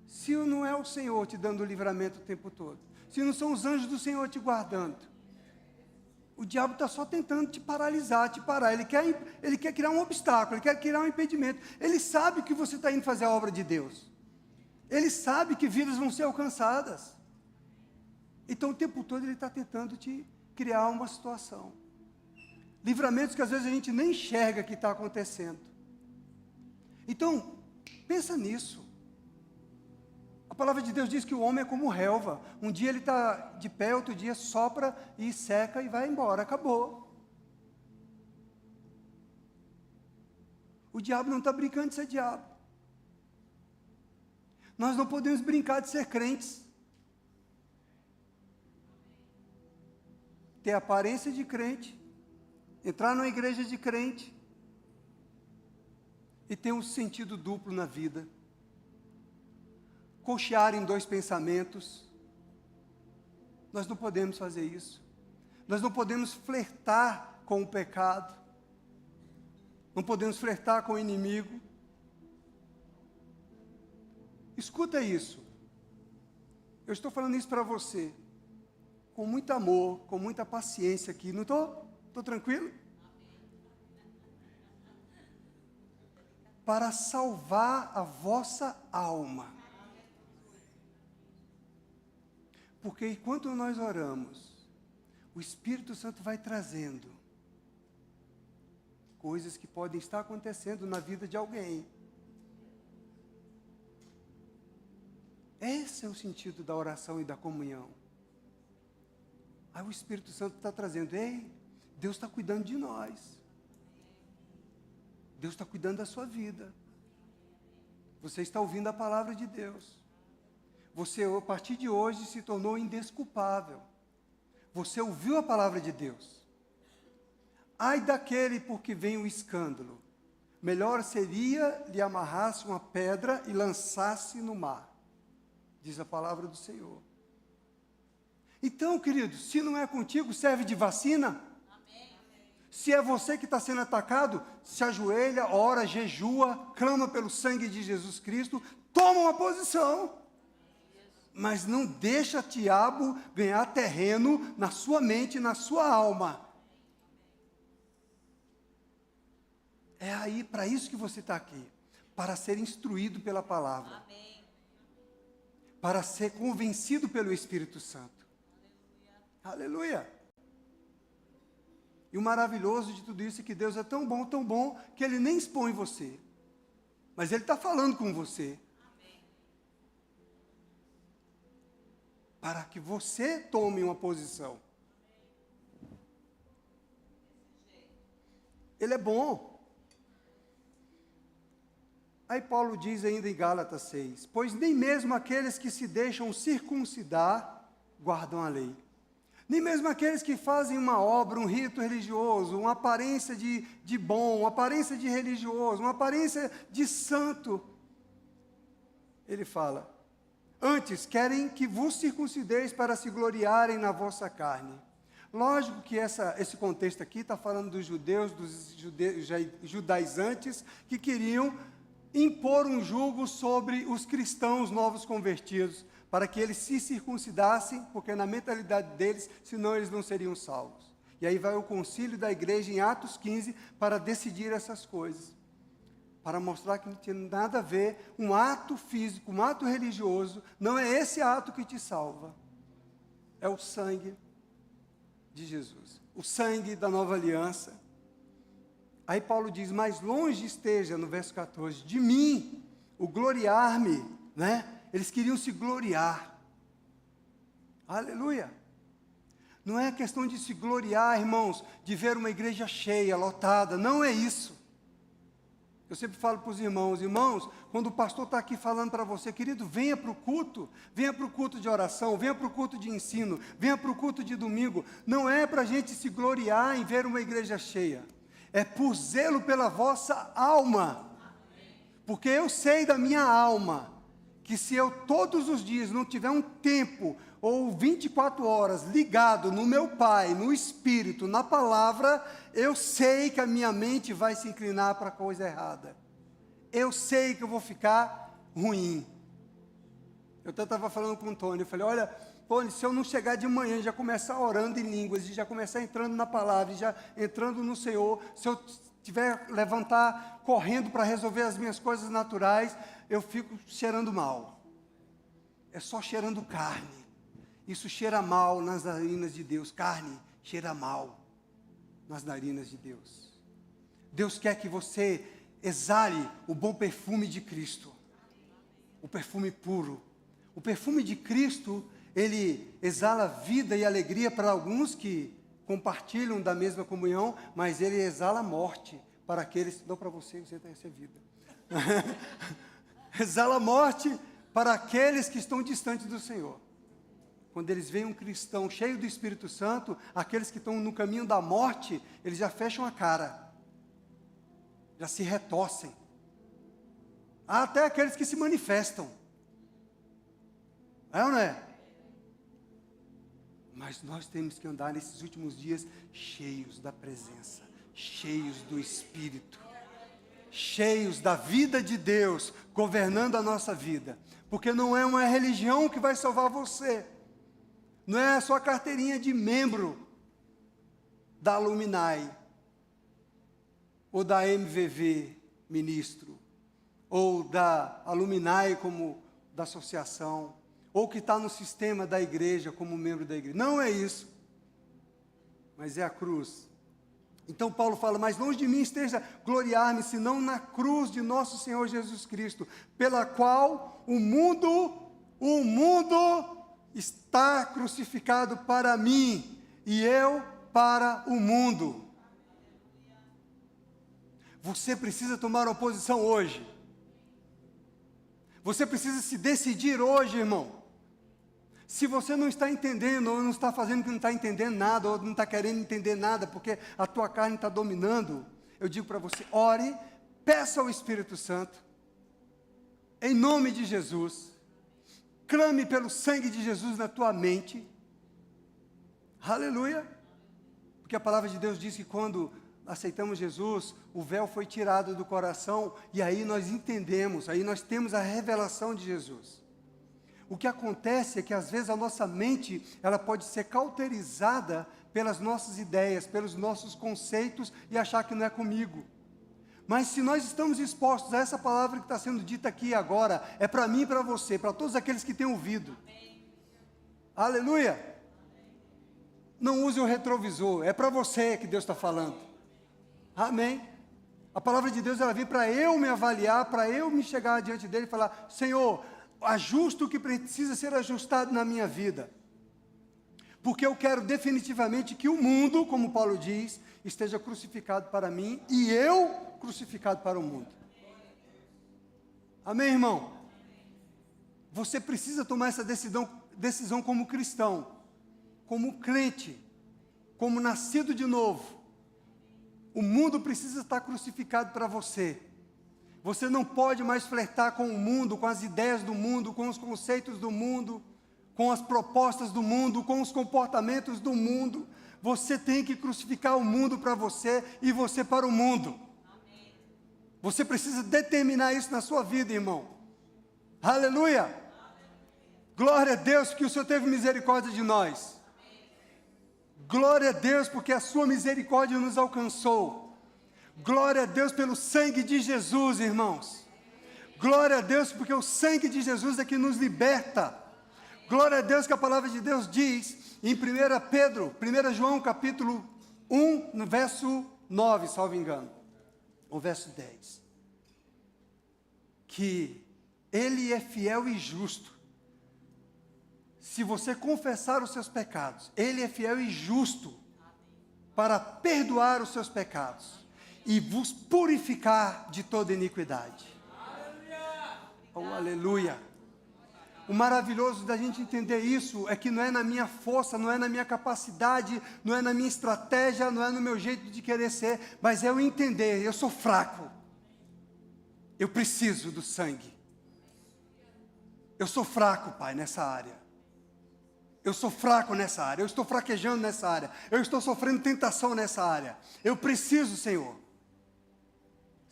Se não é o Senhor te dando o livramento o tempo todo, se não são os anjos do Senhor te guardando, o diabo está só tentando te paralisar, te parar. Ele quer criar um obstáculo, ele quer criar um impedimento. Ele sabe que você está indo fazer a obra de Deus. Ele sabe que vidas vão ser alcançadas. Então o tempo todo ele está tentando te criar uma situação. Livramentos que às vezes a gente nem enxerga que está acontecendo. Então, pensa nisso. palavra de Deus diz que o homem é como relva. Um dia ele está de pé, outro dia sopra e seca e vai embora, acabou. O diabo não está brincando de ser diabo. Nós não podemos brincar de ser crentes. Ter aparência de crente, entrar numa igreja de crente e ter um sentido duplo na vida. Cochear em dois pensamentos. Nós não podemos fazer isso. Nós não podemos flertar com o pecado. Não podemos flertar com o inimigo. Escuta isso. Eu estou falando isso para você. Com muito amor, com muita paciência aqui. Não estou? Estou tranquilo? Para salvar a vossa alma. Porque enquanto nós oramos, o Espírito Santo vai trazendo coisas que podem estar acontecendo na vida de alguém. Esse é o sentido da oração e da comunhão. Aí o Espírito Santo está trazendo, ei, Deus está cuidando de nós. Deus está cuidando da sua vida. Você está ouvindo a palavra de Deus. Você, a partir de hoje, se tornou indesculpável. Você ouviu a palavra de Deus. Ai daquele por que vem o escândalo. Melhor seria lhe amarrasse uma pedra e lançasse no mar. Diz a palavra do Senhor. Então, queridos, se não é contigo, serve de vacina. Amém. Se é você que está sendo atacado, se ajoelha, ora, jejua, clama pelo sangue de Jesus Cristo, toma uma posição. Mas não deixa o diabo ganhar terreno na sua mente, na sua alma. É aí, para isso que você está aqui. Para ser instruído pela palavra. Amém. Para ser convencido pelo Espírito Santo. Aleluia. E o maravilhoso de tudo isso é que Deus é tão bom, que Ele nem expõe você. Mas Ele está falando com você. Para que você tome uma posição. Ele é bom. Aí Paulo diz ainda em Gálatas 6, pois nem mesmo aqueles que se deixam circuncidar guardam a lei. Nem mesmo aqueles que fazem uma obra, um rito religioso, uma aparência de bom, uma aparência de religioso, uma aparência de santo. Ele fala, antes, querem que vos circuncideis para se gloriarem na vossa carne. Lógico que esse contexto aqui está falando dos judeus, dos judaizantes, que queriam impor um jugo sobre os cristãos novos convertidos, para que eles se circuncidassem, porque na mentalidade deles, senão eles não seriam salvos. E aí vai o concílio da igreja em Atos 15, para decidir essas coisas. Para mostrar que não tinha nada a ver, um ato físico, um ato religioso, não é esse ato que te salva. É o sangue de Jesus. O sangue da nova aliança. Aí Paulo diz, mais longe esteja, no verso 14, de mim, o gloriar-me, né? Eles queriam se gloriar. Aleluia. Não é questão de se gloriar, irmãos, de ver uma igreja cheia, lotada, não é isso. Eu sempre falo para os irmãos, quando o pastor está aqui falando para você, querido, venha para o culto de oração, venha para o culto de ensino, venha para o culto de domingo. Não é para a gente se gloriar em ver uma igreja cheia, é por zelo pela vossa alma, porque eu sei da minha alma, que se eu todos os dias não tiver um tempo, ou 24 horas ligado no meu Pai, no Espírito, na palavra, eu sei que a minha mente vai se inclinar para a coisa errada. Eu sei que eu vou ficar ruim. Eu até estava falando com o Tony, eu falei, olha, Tony, se eu não chegar de manhã e já começar orando em línguas, e já começar entrando na palavra, e já entrando no Senhor, se eu tiver levantar correndo para resolver as minhas coisas naturais, eu fico cheirando mal. É só cheirando carne. Isso cheira mal nas narinas de Deus. Carne cheira mal nas narinas de Deus. Deus quer que você exale o bom perfume de Cristo. O perfume puro. O perfume de Cristo, ele exala vida e alegria para alguns que compartilham da mesma comunhão, mas ele exala morte para aqueles, dou para você tem essa vida. Exala morte para aqueles que estão distantes do Senhor. Quando eles veem um cristão cheio do Espírito Santo, aqueles que estão no caminho da morte, eles já fecham a cara, já se retorcem. Há até aqueles que se manifestam. É ou não é? Mas nós temos que andar nesses últimos dias cheios da presença, cheios do Espírito, cheios da vida de Deus governando a nossa vida. Porque não é uma religião que vai salvar você. Não é a sua carteirinha de membro da Alumni, ou da MVV, ministro, ou da Alumni como da associação, ou que está no sistema da igreja como membro da igreja. Não é isso, mas é a cruz. Então Paulo fala, mas longe de mim esteja gloriar-me, senão na cruz de nosso Senhor Jesus Cristo, pela qual o mundo está crucificado para mim, e eu para o mundo. Você precisa tomar uma posição hoje. Você precisa se decidir hoje, irmão. Se você não está entendendo, ou não está fazendo que não está entendendo nada, ou não está querendo entender nada, porque a tua carne está dominando, eu digo para você, ore, peça ao Espírito Santo, em nome de Jesus, clame pelo sangue de Jesus na tua mente, aleluia, porque a palavra de Deus diz que quando aceitamos Jesus, o véu foi tirado do coração, e aí nós entendemos, aí nós temos a revelação de Jesus. O que acontece é que às vezes a nossa mente, ela pode ser cauterizada pelas nossas ideias, pelos nossos conceitos e achar que não é comigo. Mas se nós estamos expostos a essa palavra que está sendo dita aqui agora, é para mim e para você, para todos aqueles que têm ouvido. Amém. Aleluia! Amém. Não use o retrovisor, é para você que Deus está falando. Amém. A palavra de Deus, ela vem para eu me avaliar, para eu me chegar diante dele e falar, Senhor, ajusta o que precisa ser ajustado na minha vida, porque eu quero definitivamente que o mundo, como Paulo diz, esteja crucificado para mim e eu crucificado para o mundo. Amém, irmão? Você precisa tomar essa decisão como cristão, como crente, como nascido de novo. O mundo precisa estar crucificado para você. Você não pode mais flertar com o mundo, com as ideias do mundo, com os conceitos do mundo, com as propostas do mundo, com os comportamentos do mundo. Você tem que crucificar o mundo para você e você para o mundo. Amém. Você precisa determinar isso na sua vida, irmão. Aleluia! Aleluia. Glória a Deus porque o Senhor teve misericórdia de nós. Amém. Glória a Deus porque a sua misericórdia nos alcançou. Glória a Deus pelo sangue de Jesus, irmãos. Glória a Deus porque o sangue de Jesus é que nos liberta. Glória a Deus que a palavra de Deus diz em 1 João capítulo 1, no verso 9, salvo engano, ou verso 10, que Ele é fiel e justo. Se você confessar os seus pecados, Ele é fiel e justo para perdoar os seus pecados e vos purificar de toda iniquidade. Oh, aleluia! O maravilhoso da gente entender isso é que não é na minha força, não é na minha capacidade, não é na minha estratégia, não é no meu jeito de querer ser, mas é eu entender, eu sou fraco, eu preciso do sangue. Eu sou fraco, Pai, nessa área. Eu sou fraco nessa área, eu estou fraquejando nessa área, eu estou sofrendo tentação nessa área. Eu preciso, Senhor.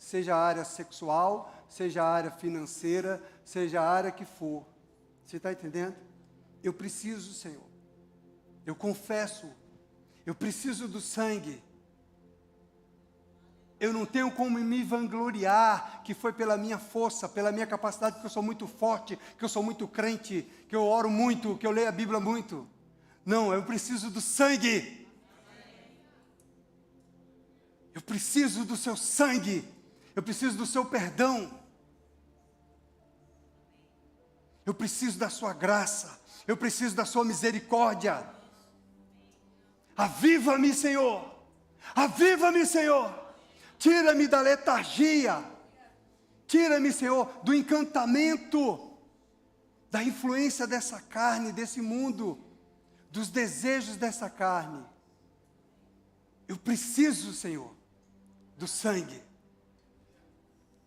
Seja a área sexual, seja a área financeira, seja a área que for. Você está entendendo? Eu preciso, Senhor. Eu confesso. Eu preciso do sangue. Eu não tenho como me vangloriar que foi pela minha força, pela minha capacidade, porque eu sou muito forte, que eu sou muito crente, que eu oro muito, que eu leio a Bíblia muito. Não, eu preciso do sangue. Eu preciso do seu sangue. Eu preciso do seu perdão. Eu preciso da sua graça. Eu preciso da sua misericórdia. Aviva-me, Senhor. Aviva-me, Senhor. Tira-me da letargia. Tira-me, Senhor, do encantamento, da influência dessa carne, desse mundo, dos desejos dessa carne. Eu preciso, Senhor, do sangue.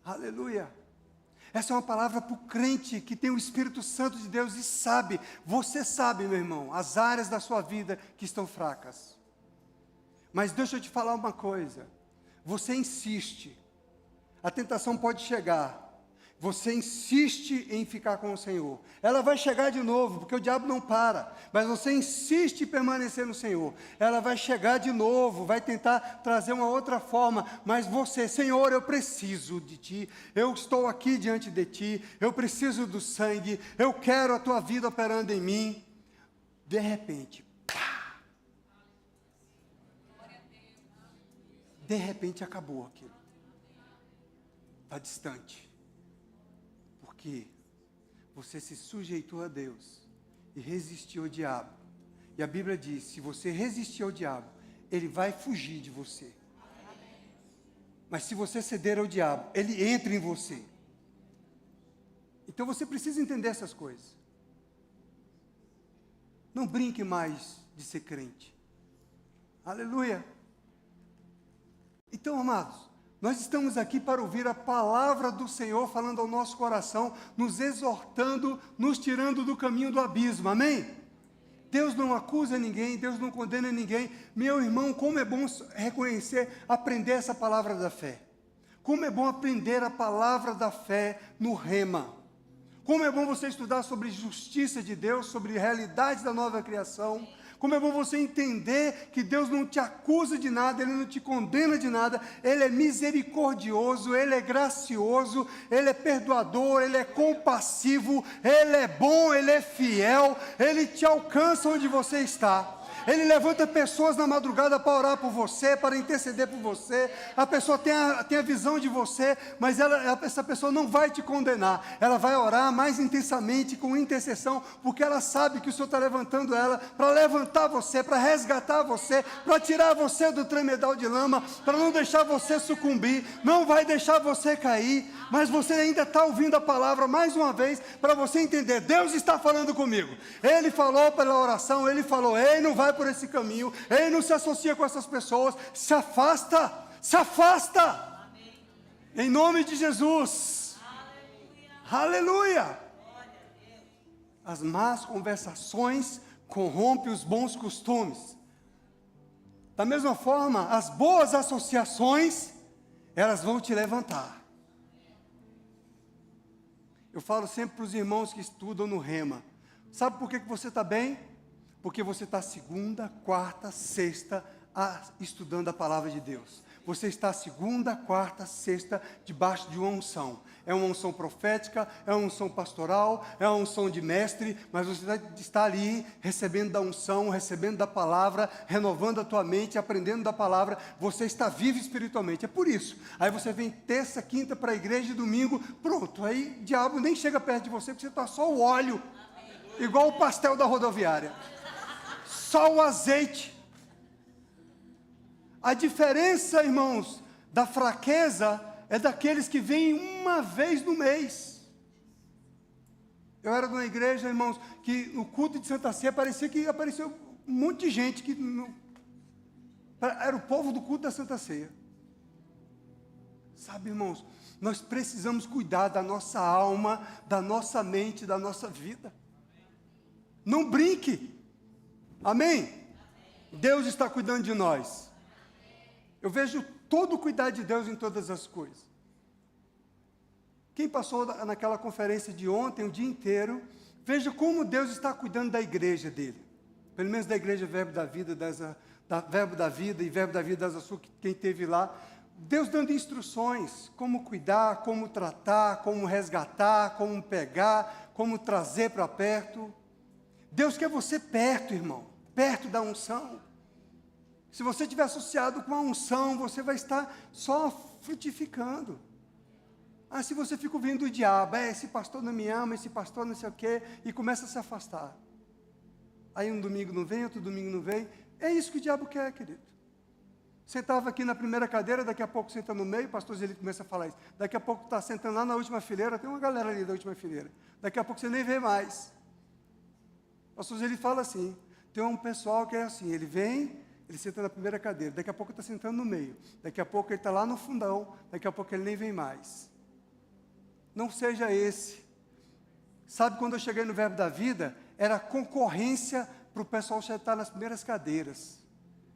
Aleluia. Essa é uma palavra para o crente que tem o Espírito Santo de Deus e sabe, você sabe, meu irmão, as áreas da sua vida que estão fracas. Mas deixa eu te falar uma coisa, você insiste, a tentação pode chegar, você insiste em ficar com o Senhor, ela vai chegar de novo, porque o diabo não para, mas você insiste em permanecer no Senhor, ela vai chegar de novo, vai tentar trazer uma outra forma, mas você, Senhor, eu preciso de Ti, eu estou aqui diante de Ti, eu preciso do sangue, eu quero a Tua vida operando em mim, de repente, pá! De repente acabou aquilo, está distante, porque você se sujeitou a Deus e resistiu ao diabo. E a Bíblia diz, se você resistir ao diabo, ele vai fugir de você. Mas se você ceder ao diabo, ele entra em você. Então você precisa entender essas coisas. Não brinque mais de ser crente. Aleluia. Então, amados, nós estamos aqui para ouvir a palavra do Senhor falando ao nosso coração, nos exortando, nos tirando do caminho do abismo, amém? Deus não acusa ninguém, Deus não condena ninguém. Meu irmão, como é bom reconhecer, aprender essa palavra da fé. Como é bom aprender a palavra da fé no rema. Como é bom você estudar sobre justiça de Deus, sobre realidades da nova criação. Como é bom você entender que Deus não te acusa de nada, Ele não te condena de nada, Ele é misericordioso, Ele é gracioso, Ele é perdoador, Ele é compassivo, Ele é bom, Ele é fiel, Ele te alcança onde você está. Ele levanta pessoas na madrugada para orar por você, para interceder por você. A pessoa tem a visão de você, mas essa pessoa não vai te condenar. Ela vai orar mais intensamente, com intercessão, porque ela sabe que o Senhor está levantando ela para levantar você, para resgatar você, para tirar você do tremedal de lama, para não deixar você sucumbir, não vai deixar você cair, mas você ainda está ouvindo a palavra mais uma vez, para você entender, Deus está falando comigo. Ele falou pela oração, Ele falou, ei, não vai por esse caminho, ele não se associa com essas pessoas, se afasta, amém. Em nome de Jesus, aleluia, aleluia. As más conversações corrompem os bons costumes, da mesma forma, as boas associações, elas vão te levantar. Eu falo sempre para os irmãos que estudam no rema, sabe por que você está bem? Porque você está segunda, quarta, sexta estudando a palavra de Deus. Você está segunda, quarta, sexta debaixo de uma unção. É uma unção profética, é uma unção pastoral, é uma unção de mestre, mas você está ali recebendo da unção, recebendo da palavra, renovando a tua mente, aprendendo da palavra. Você está vivo espiritualmente, é por isso. Aí você vem terça, quinta para a igreja e domingo, pronto. Aí o diabo nem chega perto de você, porque você está só o óleo, igual o pastel da rodoviária. Só o azeite. A diferença, irmãos, da fraqueza é daqueles que vêm uma vez no mês. Eu era de uma igreja, irmãos, que no culto de Santa Ceia parecia que apareceu um monte de gente que era o povo do culto da Santa Ceia. Sabe, irmãos, nós precisamos cuidar da nossa alma, da nossa mente, da nossa vida. Não brinque. Amém? Deus está cuidando de nós. Eu vejo todo o cuidado de Deus em todas as coisas. Quem passou naquela conferência de ontem, o dia inteiro, veja como Deus está cuidando da igreja dele. Pelo menos da igreja Verbo da Vida, Verbo da Vida e Verbo da Vida das Açúcar, quem teve lá. Deus dando instruções, como cuidar, como tratar, como resgatar, como pegar, como trazer para perto. Deus quer você perto, irmão. Perto da unção. Se você estiver associado com a unção, você vai estar só frutificando. Ah, se você fica ouvindo o diabo, esse pastor não me ama, esse pastor não sei o quê, e começa a se afastar. Aí um domingo não vem, outro domingo não vem. É isso que o diabo quer, querido. Sentava aqui na primeira cadeira, daqui a pouco senta no meio, o pastor Zelito começa a falar isso. Daqui a pouco está sentando lá na última fileira, tem uma galera ali da última fileira. Daqui a pouco você nem vê mais. O pastor Zelito fala assim, tem um pessoal que é assim, ele vem, ele senta na primeira cadeira, daqui a pouco está sentando no meio, daqui a pouco ele está lá no fundão, daqui a pouco ele nem vem mais. Não seja esse. Sabe, quando eu cheguei no Verbo da Vida, era concorrência para o pessoal sentar nas primeiras cadeiras.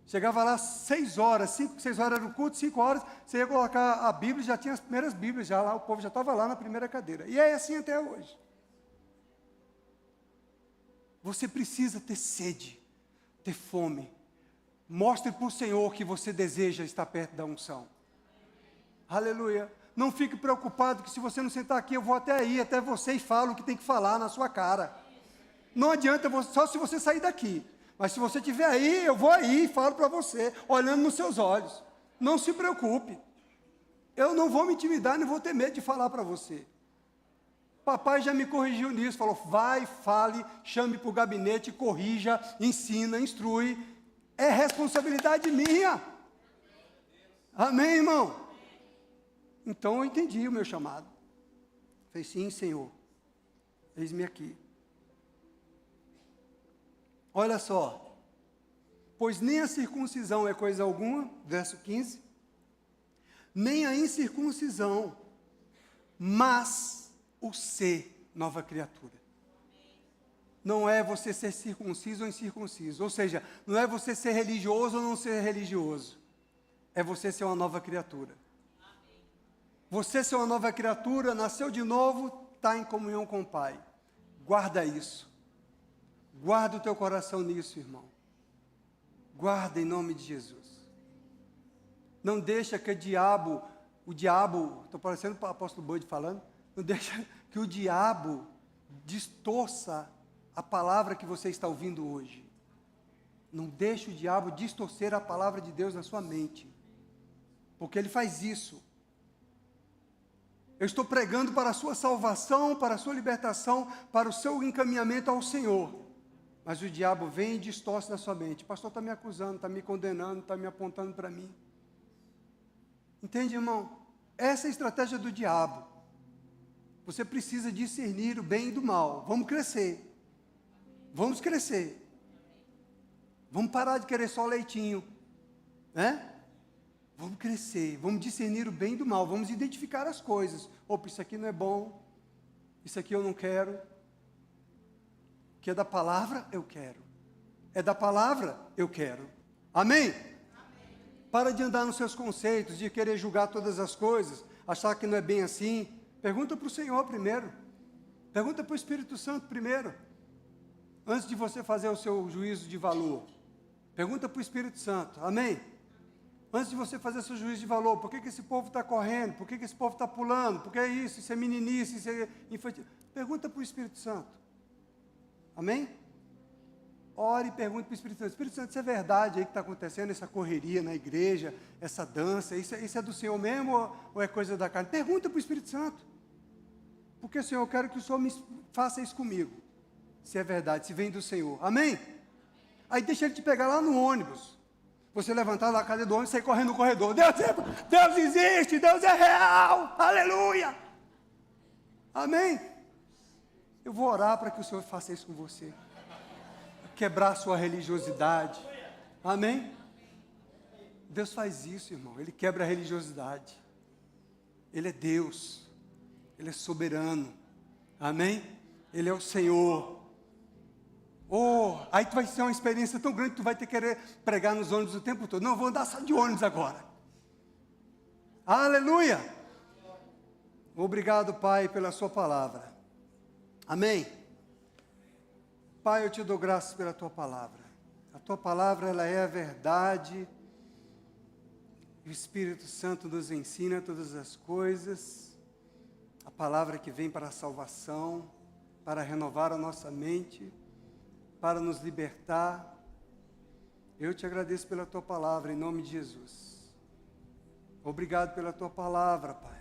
Chegava lá 6 horas, 6 horas era o culto, 5 horas, você ia colocar a Bíblia, já tinha as primeiras Bíblias, já lá, o povo já estava lá na primeira cadeira. E é assim até hoje. Você precisa ter sede, ter fome. Mostre para o Senhor que você deseja estar perto da unção. Aleluia. Não fique preocupado que se você não sentar aqui, eu vou até aí, até você e falo o que tem que falar na sua cara. Não adianta, só se você sair daqui. Mas se você estiver aí, eu vou aí e falo para você, olhando nos seus olhos. Não se preocupe. Eu não vou me intimidar, nem vou ter medo de falar para você. Papai já me corrigiu nisso, falou, vai, fale, chame para o gabinete, corrija, ensina, instrui. É responsabilidade minha. Amém, irmão? Então eu entendi o meu chamado. Falei, sim, Senhor, eis-me aqui. Olha só, pois nem a circuncisão é coisa alguma, verso 15, nem a incircuncisão, mas o ser nova criatura. Não é você ser circunciso ou incircunciso, ou seja, não é você ser religioso ou não ser religioso, é você ser uma nova criatura. Você ser uma nova criatura, nasceu de novo, está em comunhão com o Pai. Guarda isso. Guarda o teu coração nisso, irmão. Guarda em nome de Jesus. Não deixa que o diabo, estou parecendo o apóstolo Bud falando, não deixa que o diabo distorça a palavra que você está ouvindo hoje. Não deixa o diabo distorcer a palavra de Deus na sua mente. Porque ele faz isso. Eu estou pregando para a sua salvação, para a sua libertação, para o seu encaminhamento ao Senhor. Mas o diabo vem e distorce na sua mente. O pastor está me acusando, está me condenando, está me apontando para mim. Entende, irmão? Essa é a estratégia do diabo. Você precisa discernir o bem e do mal. Vamos crescer. Vamos crescer. Vamos parar de querer só leitinho. Né? Vamos crescer, vamos discernir o bem e do mal, vamos identificar as coisas. Opa, isso aqui não é bom, isso aqui eu não quero. Que é da palavra, eu quero. É da palavra, eu quero. Amém? Amém? Para de andar nos seus conceitos, de querer julgar todas as coisas, achar que não é bem assim. Pergunta para o Senhor primeiro. Pergunta para o Espírito Santo primeiro. Antes de você fazer o seu juízo de valor. Pergunta para o Espírito Santo. Amém? Antes de você fazer seu juízo de valor, por que esse povo está correndo? Por que esse povo está pulando? Por que é isso? Isso é meninice, isso é infantil. Pergunta para o Espírito Santo. Amém? Ore e pergunte para o Espírito Santo. Espírito Santo, isso é verdade aí que está acontecendo, essa correria na igreja, essa dança, isso é do Senhor mesmo ou é coisa da carne? Pergunta para o Espírito Santo. Porque, Senhor, eu quero que o Senhor me faça isso comigo. Se é verdade, se vem do Senhor. Amém? Aí deixa ele te pegar lá no ônibus. Você levantar da cadeira do ônibus e sair correndo no corredor. Deus existe, Deus é real. Aleluia. Amém? Eu vou orar para que o Senhor faça isso com você. Quebrar a sua religiosidade. Amém? Deus faz isso, irmão. Ele quebra a religiosidade. Ele é Deus. Ele é soberano. Amém? Ele é o Senhor. Oh, aí tu vai ter uma experiência tão grande que tu vai ter que querer pregar nos ônibus o tempo todo. Não, eu vou andar só de ônibus agora. Aleluia! Obrigado, Pai, pela sua palavra. Amém? Pai, eu te dou graças pela tua palavra. A tua palavra, ela é a verdade. O Espírito Santo nos ensina todas as coisas. A palavra que vem para a salvação, para renovar a nossa mente, para nos libertar. Eu te agradeço pela tua palavra, em nome de Jesus. Obrigado pela tua palavra, Pai.